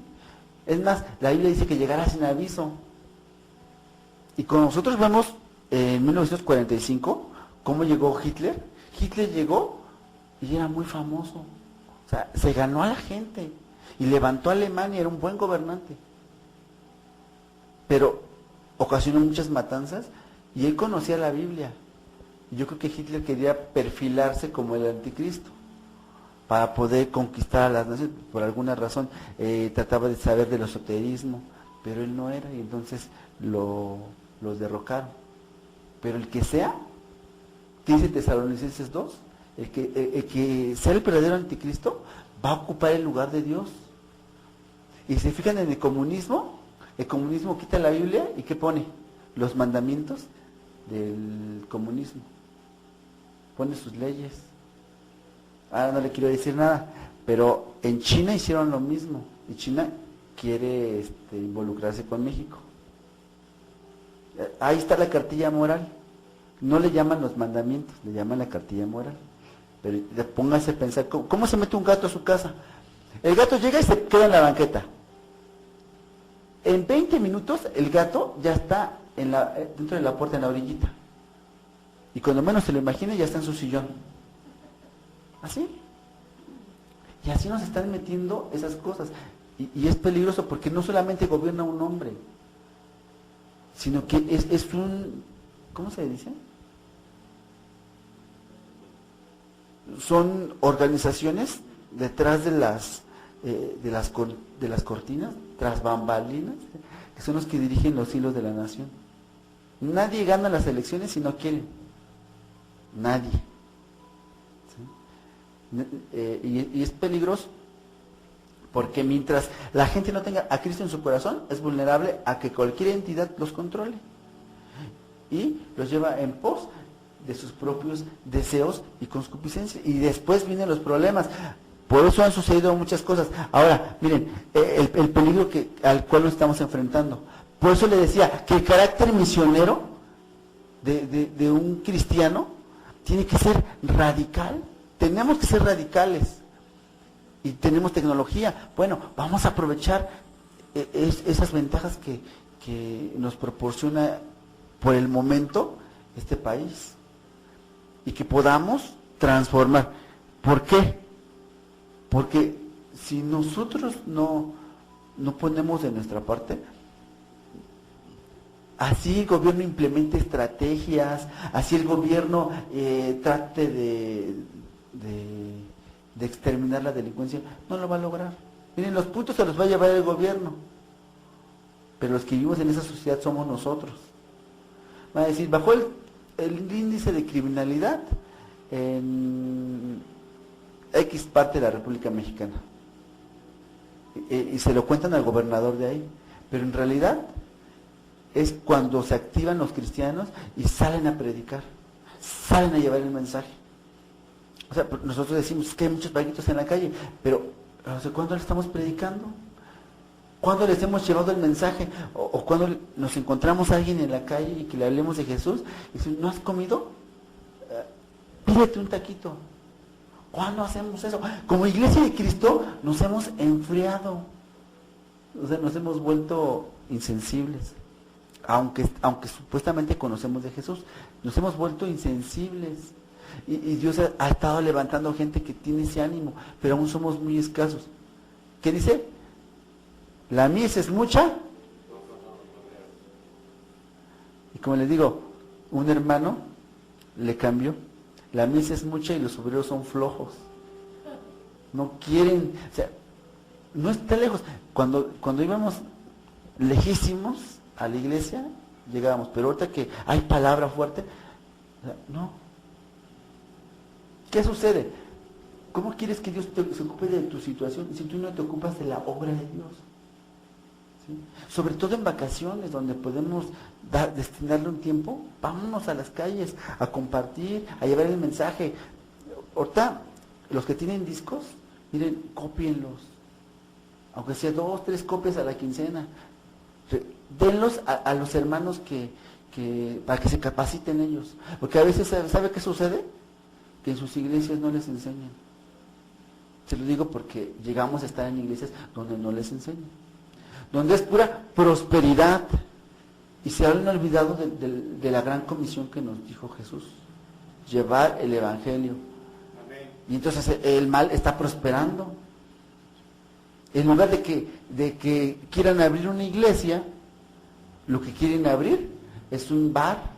Es más, la Biblia dice que llegará sin aviso. Y cuando nosotros vemos en 1945 cómo llegó Hitler, Hitler llegó y era muy famoso. O sea, se ganó a la gente y levantó a Alemania, era un buen gobernante. Pero ocasionó muchas matanzas y él conocía la Biblia. Yo creo que Hitler quería perfilarse como el anticristo para poder conquistar a las naciones. Por alguna razón trataba de saber del esoterismo, pero él no era, y entonces los derrocaron. Pero el que sea, ¿qué dice Tesalonicenses 2? El que sea el verdadero anticristo va a ocupar el lugar de Dios. Y si se fijan en el comunismo quita la Biblia y ¿qué pone? Los mandamientos del comunismo. Pone sus leyes. Ahora no le quiero decir nada, pero en China hicieron lo mismo, y China quiere involucrarse con México. Ahí está la cartilla moral. No le llaman los mandamientos, le llaman la cartilla moral. Pero póngase a pensar, ¿cómo se mete un gato a su casa? El gato llega y se queda en la banqueta. En 20 minutos el gato ya está dentro de la puerta, en la orillita. Y cuando menos se lo imagine, ya está en su sillón. ¿Así? Y así nos están metiendo esas cosas. Y es peligroso porque no solamente gobierna un hombre, sino que es un... ¿Cómo se dice? Son organizaciones detrás de las cortinas, tras bambalinas, que son los que dirigen los hilos de la nación. Nadie gana las elecciones si no quiere. Nadie. ¿Sí? Y es peligroso, porque mientras la gente no tenga a Cristo en su corazón, es vulnerable a que cualquier entidad los controle y los lleva en pos de sus propios deseos y concupiscencias. Y después vienen los problemas. Por eso han sucedido muchas cosas. Ahora, miren, el peligro al cual nos estamos enfrentando. Por eso le decía que el carácter misionero de un cristiano tiene que ser radical. Tenemos que ser radicales. Y tenemos tecnología. Bueno, vamos a aprovechar esas ventajas que nos proporciona por el momento este país. Y que podamos transformar. ¿Por qué? Porque si nosotros no ponemos de nuestra parte, así el gobierno implemente estrategias, así el gobierno trate de exterminar la delincuencia, no lo va a lograr. Miren, los puntos se los va a llevar el gobierno, pero los que vivimos en esa sociedad somos nosotros. Va a decir, bajó el índice de criminalidad en X parte de la República Mexicana. Y se lo cuentan al gobernador de ahí. Pero en realidad es cuando se activan los cristianos y salen a predicar, salen a llevar el mensaje. O sea, nosotros decimos que hay muchos vaguitos en la calle, pero ¿cuándo le estamos predicando? ¿Cuándo les hemos llevado el mensaje? O cuando nos encontramos a alguien en la calle y que le hablemos de Jesús, y dice, ¿no has comido? Pídete un taquito. ¿Cuándo hacemos eso? Como Iglesia de Cristo nos hemos enfriado, o sea, nos hemos vuelto insensibles, aunque supuestamente conocemos de Jesús, nos hemos vuelto insensibles, y Dios ha estado levantando gente que tiene ese ánimo, pero aún somos muy escasos. ¿Qué dice? La mies es mucha, y como les digo, un hermano le cambió. La mies es mucha y los obreros son flojos. No quieren, o sea, no está lejos. Cuando íbamos lejísimos a la iglesia, llegábamos. Pero ahorita que hay palabra fuerte, o sea, no. ¿Qué sucede? ¿Cómo quieres que Dios se ocupe de tu situación si tú no te ocupas de la obra de Dios? ¿Sí? Sobre todo en vacaciones, donde podemos destinarle un tiempo, vámonos a las calles a compartir, a llevar el mensaje. Ahorita, los que tienen discos, miren, cópienlos, aunque sea 2, 3 copias a la quincena, denlos a los hermanos para que se capaciten ellos, porque a veces, ¿sabe qué sucede? Que en sus iglesias no les enseñan. Se lo digo porque llegamos a estar en iglesias donde no les enseñan, donde es pura prosperidad, y se han olvidado de la gran comisión que nos dijo Jesús, llevar el evangelio. Amén. Y entonces el mal está prosperando. En lugar de que quieran abrir una iglesia, lo que quieren abrir es un bar.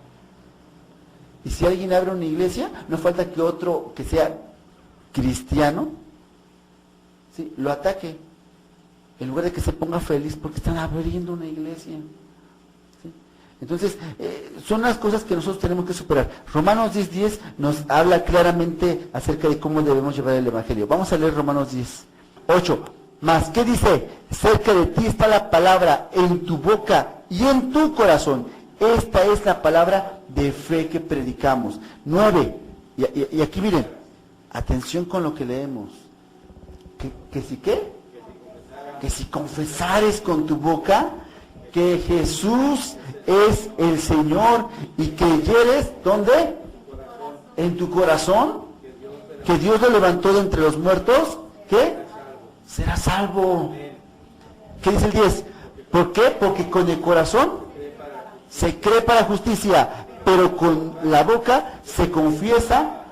Y si alguien abre una iglesia, no falta que otro que sea cristiano, ¿sí?, lo ataque, en lugar de que se ponga feliz porque están abriendo una iglesia. ¿Sí? Entonces, son las cosas que nosotros tenemos que superar. Romanos 10:10 nos habla claramente acerca de cómo debemos llevar el evangelio. Vamos a leer Romanos 10:8. Más, ¿qué dice? Cerca de ti está la palabra, en tu boca y en tu corazón. Esta es la palabra de fe que predicamos. 9. Y aquí miren, atención con lo que leemos. ¿Que si qué? Que si confesares con tu boca que Jesús es el Señor y que eres, ¿dónde? En tu corazón, que Dios lo levantó de entre los muertos, ¿qué? Serás salvo. ¿Qué dice el 10? ¿Por qué? Porque con el corazón se cree para justicia, pero con la boca se confiesa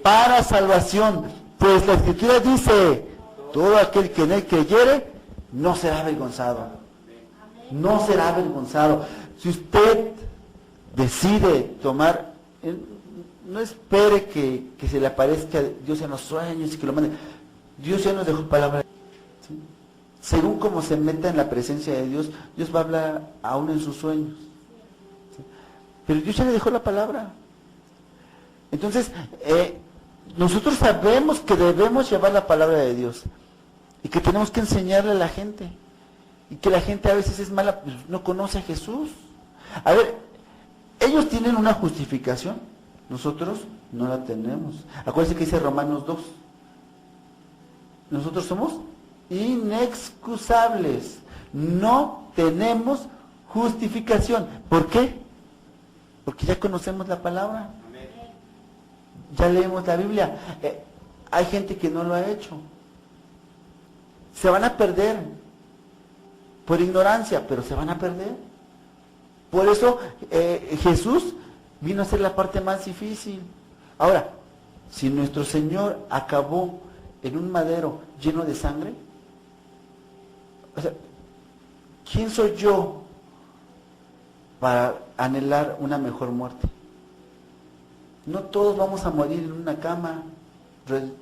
para salvación. Pues la Escritura dice, todo aquel que en él creyere, no será avergonzado. No será avergonzado. Si usted decide tomar, no espere que se le aparezca Dios en los sueños y que lo mande. Dios ya nos dejó palabra. ¿Sí? Según como se meta en la presencia de Dios, Dios va a hablar aún en sus sueños. ¿Sí? Pero Dios ya le dejó la palabra. Entonces, nosotros sabemos que debemos llevar la palabra de Dios y que tenemos que enseñarle a la gente, y que la gente a veces es mala, pues no conoce a Jesús. A ver, ellos tienen una justificación, nosotros no la tenemos. Acuérdense que dice Romanos 2, nosotros somos inexcusables, no tenemos justificación. ¿Por qué? Porque ya conocemos la palabra, ya leemos la Biblia. Hay gente que no lo ha hecho, se van a perder por ignorancia, pero se van a perder. Por eso Jesús vino a ser la parte más difícil. Ahora, si nuestro Señor acabó en un madero lleno de sangre, o sea, ¿quién soy yo para anhelar una mejor muerte? No todos vamos a morir en una cama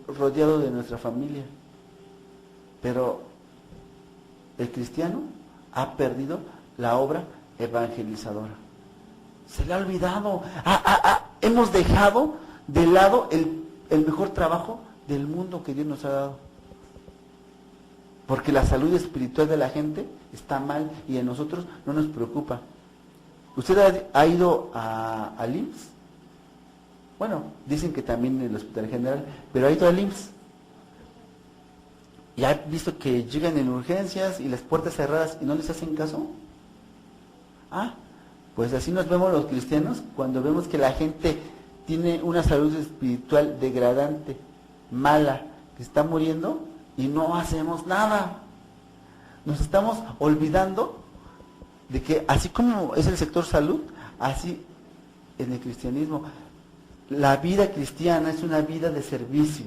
rodeado de nuestra familia, pero el cristiano ha perdido la obra evangelizadora. Se le ha olvidado. Hemos dejado de lado el mejor trabajo del mundo que Dios nos ha dado. Porque la salud espiritual de la gente está mal y a nosotros no nos preocupa. ¿Usted ha ido al IMSS? Bueno, dicen que también en el Hospital General, pero ha ido al IMSS. ¿Y ha visto que llegan en urgencias y las puertas cerradas y no les hacen caso? Pues así nos vemos los cristianos cuando vemos que la gente tiene una salud espiritual degradante, mala, que está muriendo y no hacemos nada. Nos estamos olvidando de que así como es el sector salud, así en el cristianismo. La vida cristiana es una vida de servicio.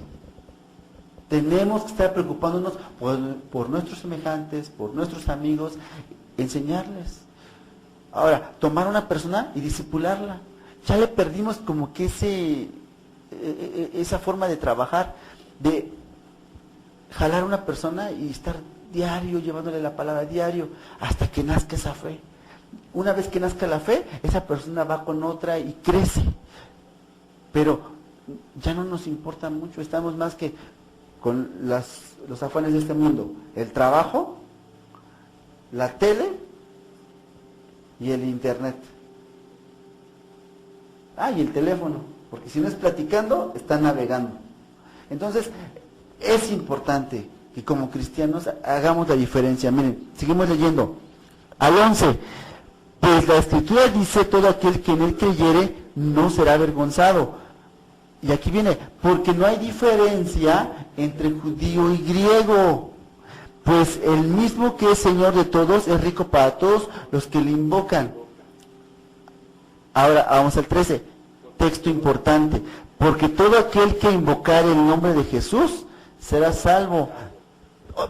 Tenemos que estar preocupándonos por nuestros semejantes, por nuestros amigos, enseñarles. Ahora, tomar a una persona y discipularla. Ya le perdimos como que esa forma de trabajar, de jalar a una persona y estar diario, llevándole la palabra diario, hasta que nazca esa fe. Una vez que nazca la fe, esa persona va con otra y crece. Pero ya no nos importa mucho, estamos más que con los afanes de este mundo. El trabajo, la tele y el internet. Y el teléfono, porque si no es platicando, está navegando. Entonces, es importante que como cristianos hagamos la diferencia. Miren, seguimos leyendo. Al 11, pues la Escritura dice, todo aquel que en él creyere no será avergonzado. Y aquí viene, porque no hay diferencia entre judío y griego, pues el mismo que es Señor de todos es rico para todos los que le invocan. Ahora vamos al 13, texto importante, porque todo aquel que invocare el nombre de Jesús será salvo.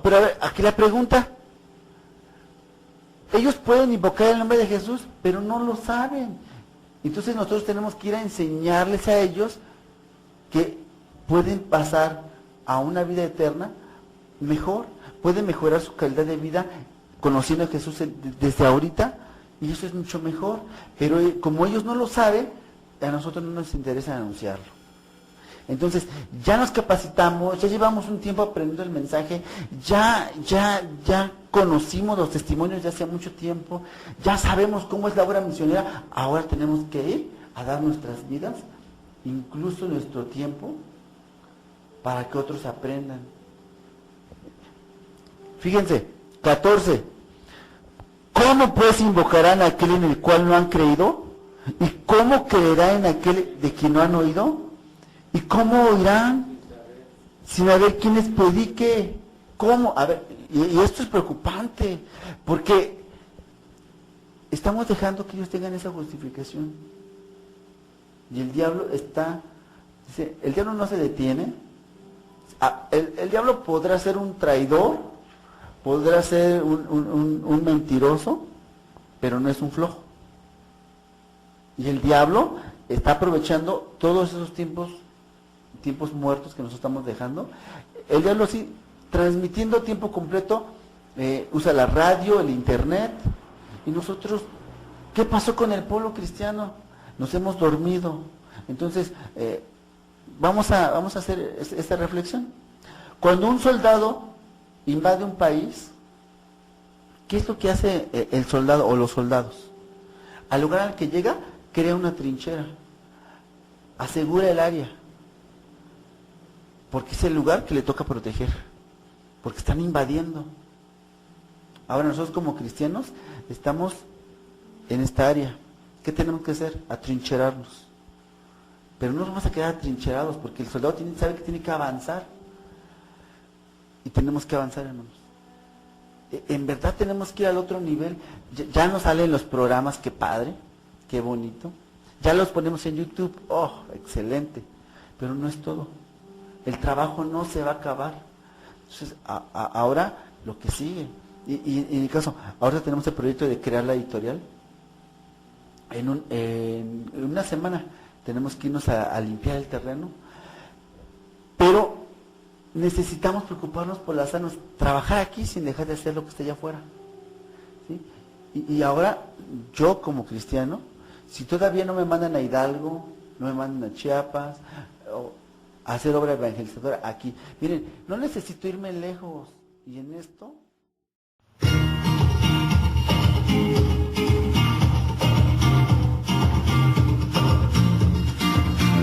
Pero a ver, aquí la pregunta, ellos pueden invocar el nombre de Jesús, pero no lo saben. Entonces nosotros tenemos que ir a enseñarles a ellos que pueden pasar a una vida eterna mejor, pueden mejorar su calidad de vida conociendo a Jesús desde ahorita, y eso es mucho mejor. Pero como ellos no lo saben, a nosotros no nos interesa anunciarlo. Entonces, ya nos capacitamos, ya llevamos un tiempo aprendiendo el mensaje, ya conocimos los testimonios de hace mucho tiempo, ya sabemos cómo es la obra misionera. Ahora tenemos que ir a dar nuestras vidas, incluso nuestro tiempo, para que otros aprendan. Fíjense, 14. ¿Cómo pues invocarán a aquel en el cual no han creído? ¿Y cómo creerán en aquel de quien no han oído? ¿Y cómo oirán sin haber quien les predique? ¿Cómo? A ver, y esto es preocupante, porque estamos dejando que ellos tengan esa justificación. Y el diablo dice, el diablo no se detiene. El diablo podrá ser un traidor, podrá ser un mentiroso, pero no es un flojo. Y el diablo está aprovechando todos esos tiempos muertos que nos estamos dejando. El diablo sí, transmitiendo tiempo completo, usa la radio, el internet. Y nosotros, ¿qué pasó con el pueblo cristiano? Nos hemos dormido. Entonces, vamos a hacer esta reflexión. Cuando un soldado invade un país, ¿qué es lo que hace el soldado o los soldados? Al lugar al que llega, crea una trinchera, asegura el área, porque es el lugar que le toca proteger, porque están invadiendo. Ahora nosotros como cristianos estamos en esta área. ¿Qué tenemos que hacer? Atrincherarnos. Pero no nos vamos a quedar atrincherados, porque el soldado sabe que tiene que avanzar. Y tenemos que avanzar, hermanos. En verdad tenemos que ir al otro nivel. Ya nos salen los programas, qué padre, qué bonito. Ya los ponemos en YouTube, oh, excelente. Pero no es todo. El trabajo no se va a acabar. Entonces, ahora lo que sigue. Y en el caso, ahora tenemos el proyecto de crear la editorial. En una semana tenemos que irnos a limpiar el terreno. Pero necesitamos preocuparnos por las almas, trabajar aquí sin dejar de hacer lo que está allá afuera. ¿Sí? Y ahora, yo como cristiano, si todavía no me mandan a Hidalgo, no me mandan a Chiapas, o a hacer obra evangelizadora aquí, miren, no necesito irme lejos. Y en esto...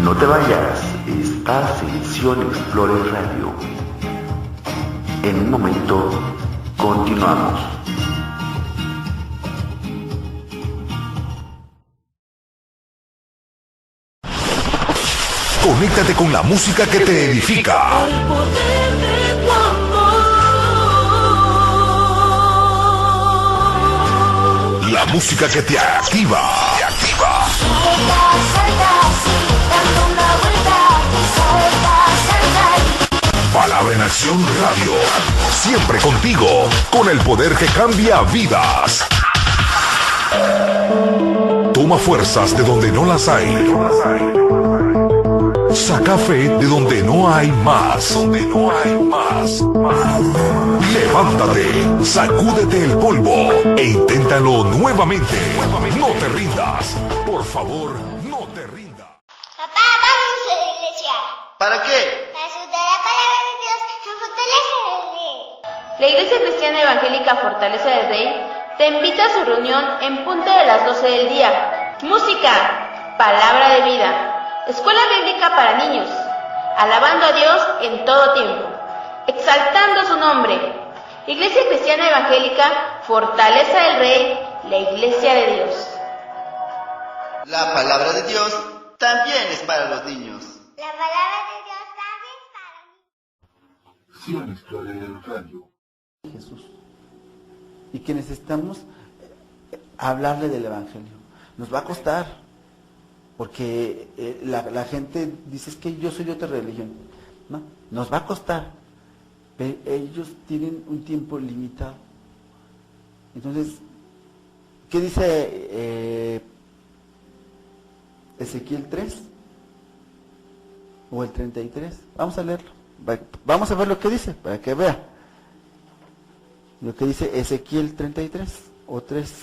No te vayas, estás en Sion Explorer Radio. En un momento, continuamos. Conéctate con la música que te edifica. El poder de tu amor. La música que te activa. Palabra en Acción Radio. Siempre contigo, con el poder que cambia vidas. Toma fuerzas de donde no las hay. Saca fe de donde no hay más. Levántate, sacúdete el polvo e inténtalo nuevamente. No te rindas. Por favor, no te rindas. Papá, vamos a la iglesia. ¿Para qué? Para estudiar la palabra de Dios en Fortaleza del Rey. La Iglesia Cristiana Evangélica Fortaleza del Rey te invita a su reunión en punto de las 12 del día. Música, palabra de vida. Escuela bíblica para niños, alabando a Dios en todo tiempo, exaltando su nombre. Iglesia Cristiana Evangélica, Fortaleza del Rey, la Iglesia de Dios. La palabra de Dios también es para los niños. La palabra de Dios también es para mí. Sion Explorer Radio. Jesús. Y que necesitamos hablarle del Evangelio. Nos va a costar. Porque la gente dice, es que yo soy de otra religión. No, nos va a costar. Pero ellos tienen un tiempo limitado. Entonces, ¿qué dice Ezequiel 3? ¿O el 33? Vamos a leerlo. Vamos a ver lo que dice, para que vea. Lo que dice Ezequiel 33 o 3.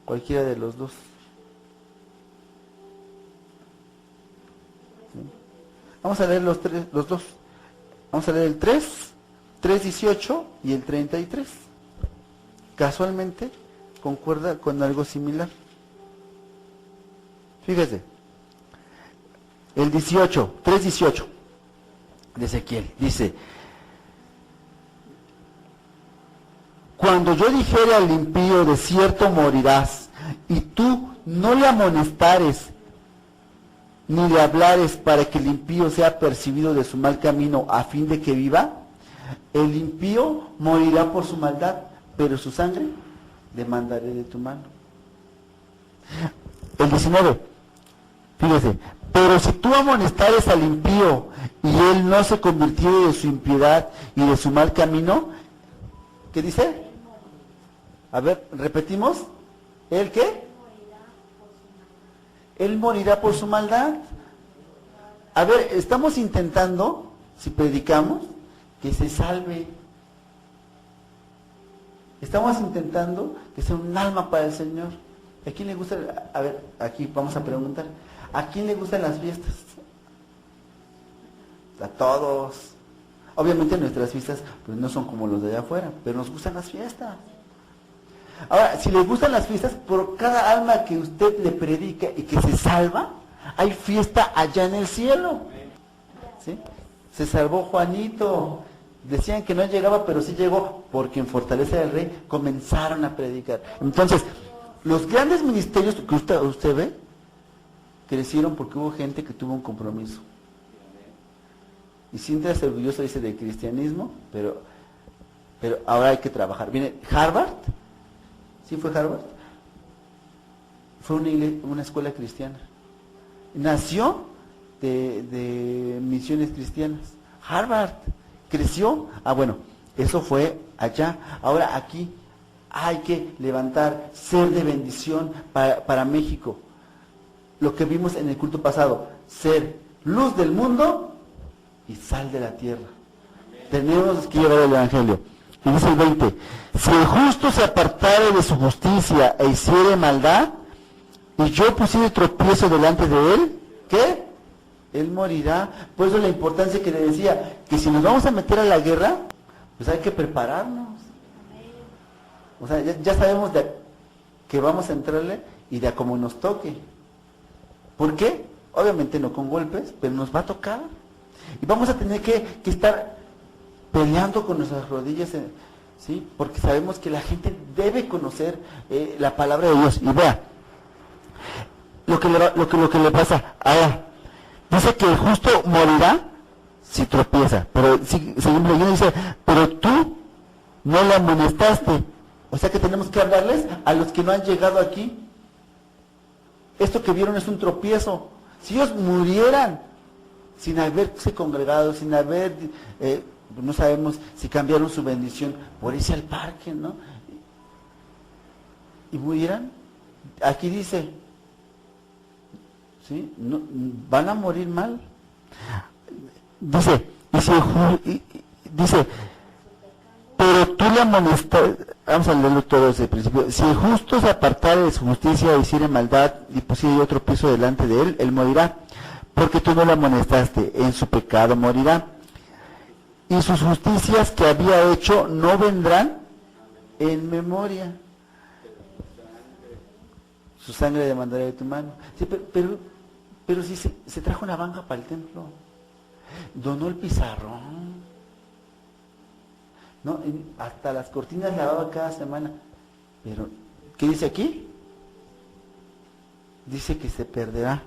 Cualquiera de los dos. Vamos a leer los dos. Vamos a leer el 3:18 y el 33. Casualmente concuerda con algo similar. Fíjese. El 3:18 de Ezequiel dice: cuando yo dijere al impío, de cierto morirás, y tú no le amonestares ni le hablares para que el impío sea percibido de su mal camino a fin de que viva, el impío morirá por su maldad, pero su sangre demandaré de tu mano. El 19, fíjese, pero si tú amonestares al impío y él no se convirtió de su impiedad y de su mal camino, ¿qué dice? A ver, repetimos. ¿El qué? Él morirá por su maldad. A ver, estamos intentando, si predicamos, que se salve. Estamos intentando que sea un alma para el Señor. ¿A quién le gusta? A ver, aquí vamos a preguntar. ¿A quién le gustan las fiestas? a todos. Obviamente nuestras fiestas pues no son como los de allá afuera, pero nos gustan las fiestas. Ahora, si les gustan las fiestas, por cada alma que usted le predica y que se salva, hay fiesta allá en el cielo. ¿Sí? Se salvó Juanito. Decían que no llegaba, pero sí llegó, porque en Fortaleza del Rey comenzaron a predicar. Entonces, los grandes ministerios que usted ve, crecieron porque hubo gente que tuvo un compromiso. Y siéntase orgulloso, dice, del cristianismo, pero ahora hay que trabajar. Viene Harvard, ¿sí fue Harvard? Fue una escuela cristiana. Nació de misiones cristianas. Harvard creció. Bueno, eso fue allá. Ahora aquí hay que levantar, ser de bendición para México. Lo que vimos en el culto pasado, ser luz del mundo y sal de la tierra. Tenemos que llevar el evangelio. Y dice el 20, si el justo se apartare de su justicia e hiciere maldad, y yo pusiere tropiezo delante de él, ¿qué? Él morirá. Por eso la importancia que le decía, que si nos vamos a meter a la guerra, pues hay que prepararnos. O sea, ya sabemos que vamos a entrarle y de a como nos toque. ¿Por qué? Obviamente no con golpes, pero nos va a tocar. Y vamos a tener que estar peleando con nuestras rodillas, ¿sí? Porque sabemos que la gente debe conocer la palabra de Dios. Y vea, lo que le pasa. Ahora, dice que el justo morirá si tropieza. Pero seguimos leyendo, dice, pero tú no le amonestaste. O sea que tenemos que hablarles a los que no han llegado aquí. Esto que vieron es un tropiezo. Si ellos murieran sin haberse congregado, sin haber, no sabemos si cambiaron su bendición por irse al parque, ¿no? Y murieran, aquí dice, ¿sí? No, van a morir mal. Dice, dice, pero tú le amonestaste. Vamos a leerlo todo desde el principio. Si el justo se apartare de su justicia e hiciere maldad y pusiere otro piso delante de él, él morirá, porque tú no le amonestaste, en su pecado morirá. Y sus justicias que había hecho no vendrán en memoria. Su sangre demandará de tu mano. Sí, pero si se trajo una banca para el templo, donó el pizarrón, ¿no? Hasta las cortinas lavaba cada semana. Pero, ¿qué dice aquí? Dice que se perderá.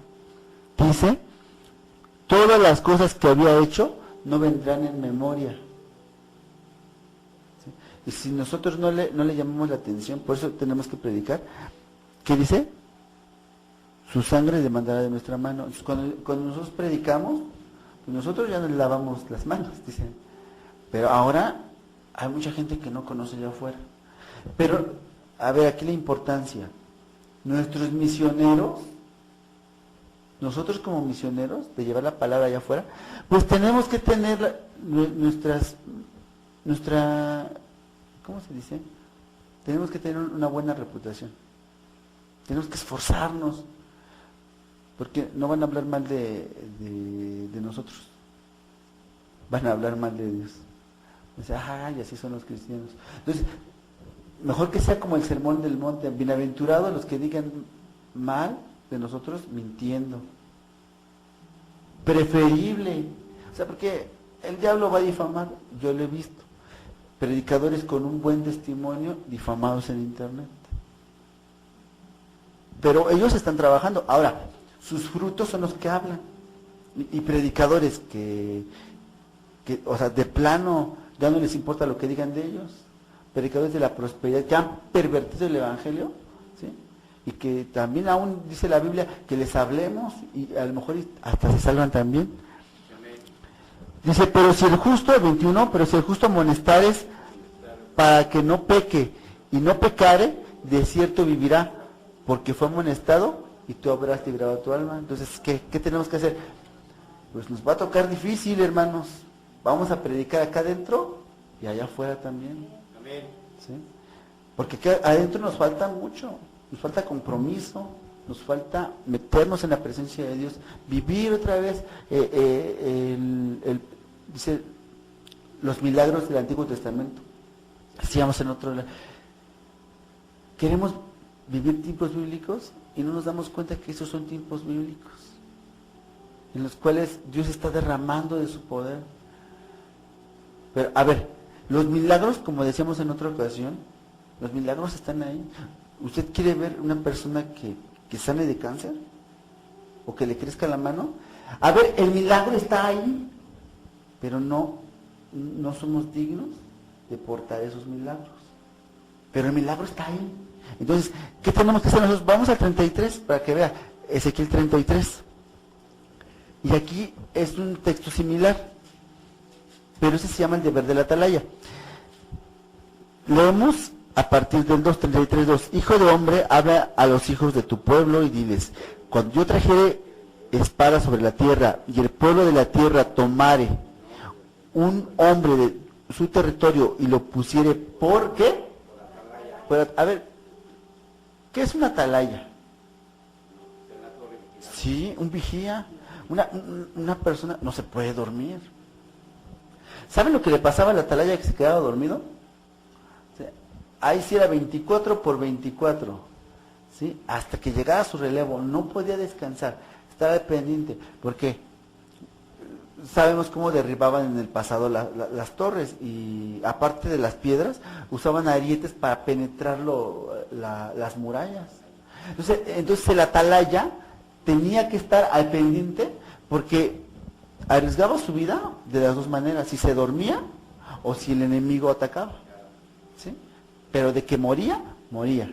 Dice, todas las cosas que había hecho no vendrán en memoria. ¿Sí? Y si nosotros no le llamamos la atención, por eso tenemos que predicar. ¿Qué dice? Su sangre demandará de nuestra mano. Entonces, cuando nosotros predicamos, pues nosotros ya nos lavamos las manos, dicen. Pero ahora hay mucha gente que no conoce allá afuera. Pero, a ver, aquí la importancia. Nuestros misioneros, nosotros como misioneros, de llevar la palabra allá afuera, pues tenemos que tener nuestra, ¿cómo se dice? Tenemos que tener una buena reputación. Tenemos que esforzarnos, porque no van a hablar mal de nosotros. Van a hablar mal de Dios. Dice, ay, así son los cristianos. Entonces, mejor que sea como el sermón del monte, bienaventurados los que digan mal de nosotros mintiendo. Preferible. O sea, porque el diablo va a difamar, yo lo he visto. Predicadores con un buen testimonio difamados en internet. Pero ellos están trabajando. Ahora, sus frutos son los que hablan. Y predicadores que, o sea, de plano ya no les importa lo que digan de ellos. Predicadores de la prosperidad que han pervertido el evangelio, ¿sí? Y que también aún dice la Biblia que les hablemos y a lo mejor hasta se salvan también. Dice, pero si el justo, 21, pero si el justo amonestares para que no peque y no pecare, de cierto vivirá, porque fue amonestado y tú habrás librado a tu alma. Entonces, ¿qué tenemos que hacer? Pues nos va a tocar difícil, hermanos. Vamos a predicar acá adentro y allá afuera también. Amén. ¿Sí? Porque acá adentro nos falta mucho, nos falta compromiso, nos falta meternos en la presencia de Dios, vivir otra vez dice, los milagros del Antiguo Testamento. Decíamos en otro lado, queremos vivir tiempos bíblicos y no nos damos cuenta que esos son tiempos bíblicos, en los cuales Dios está derramando de su poder. Pero, a ver, los milagros, como decíamos en otra ocasión, los milagros están ahí. ¿Usted quiere ver una persona que sane de cáncer? ¿O que le crezca la mano? A ver, el milagro está ahí, pero no somos dignos de portar esos milagros. Pero el milagro está ahí. Entonces, ¿qué tenemos que hacer nosotros? Vamos al 33 para que vea, Ezequiel 33. Y aquí es un texto similar, pero ese se llama el deber de la atalaya. Leemos a partir del 2:33:2. Hijo de hombre, habla a los hijos de tu pueblo y diles, cuando yo trajere espada sobre la tierra y el pueblo de la tierra tomare un hombre de su territorio y lo pusiere, ¿por qué? A ver, ¿qué es una atalaya? Sí, un vigía. Una persona no se puede dormir. ¿Saben lo que le pasaba a la atalaya que se quedaba dormido? Ahí sí era 24 por 24, ¿sí? Hasta que llegaba su relevo, no podía descansar, estaba pendiente, porque sabemos cómo derribaban en el pasado las torres, y aparte de las piedras, usaban arietes para penetrar las murallas. Entonces el atalaya tenía que estar al pendiente, porque arriesgaba su vida de las dos maneras, si se dormía o si el enemigo atacaba, ¿sí? Pero de que moría, moría.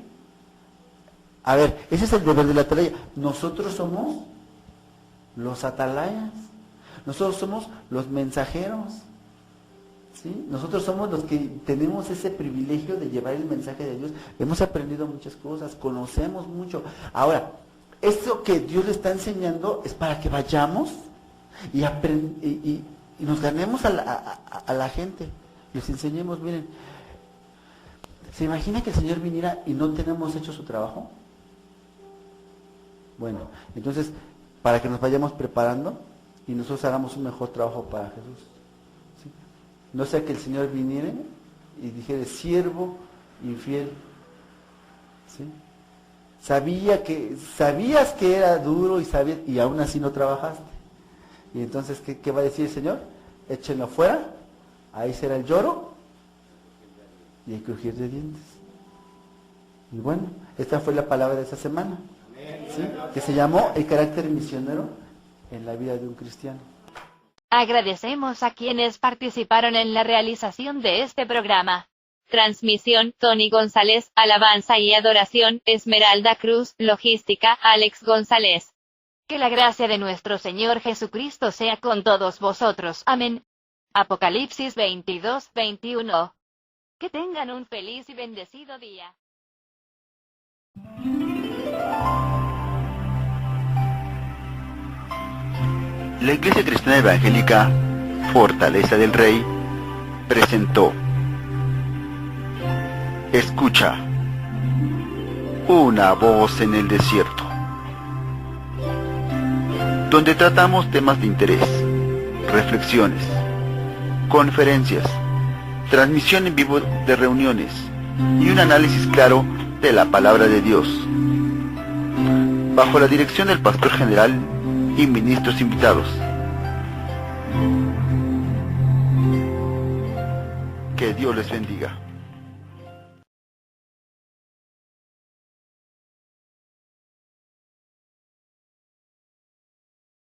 A ver, ese es el deber de la atalaya. Nosotros somos los atalayas. Nosotros somos los mensajeros. ¿Sí? Nosotros somos los que tenemos ese privilegio de llevar el mensaje de Dios. Hemos aprendido muchas cosas, conocemos mucho. Ahora, esto que Dios le está enseñando es para que vayamos y nos ganemos a la gente. Les enseñemos, miren. ¿Se imagina que el Señor viniera y no tenemos hecho su trabajo? Bueno, entonces, para que nos vayamos preparando y nosotros hagamos un mejor trabajo para Jesús. ¿Sí? No sea que el Señor viniera y dijera, siervo infiel. ¿Sí? Sabías que era duro y aún así no trabajaste. Y entonces, ¿qué va a decir el Señor? Échenlo fuera, ahí será el lloro y el crujir de dientes. Y bueno, esta fue la palabra de esta semana, ¿sí? Que se llamó el carácter misionero en la vida de un cristiano. Agradecemos a quienes participaron en la realización de este programa. Transmisión, Tony González, alabanza y adoración, Esmeralda Cruz, logística, Alex González. Que la gracia de nuestro Señor Jesucristo sea con todos vosotros. Amén. Apocalipsis 22:21. Que tengan un feliz y bendecido día. La Iglesia Cristiana Evangélica Fortaleza del Rey presentó Escucha, una voz en el desierto, donde tratamos temas de interés, reflexiones, conferencias, transmisión en vivo de reuniones y un análisis claro de la palabra de Dios, bajo la dirección del pastor general y ministros invitados. Que Dios les bendiga.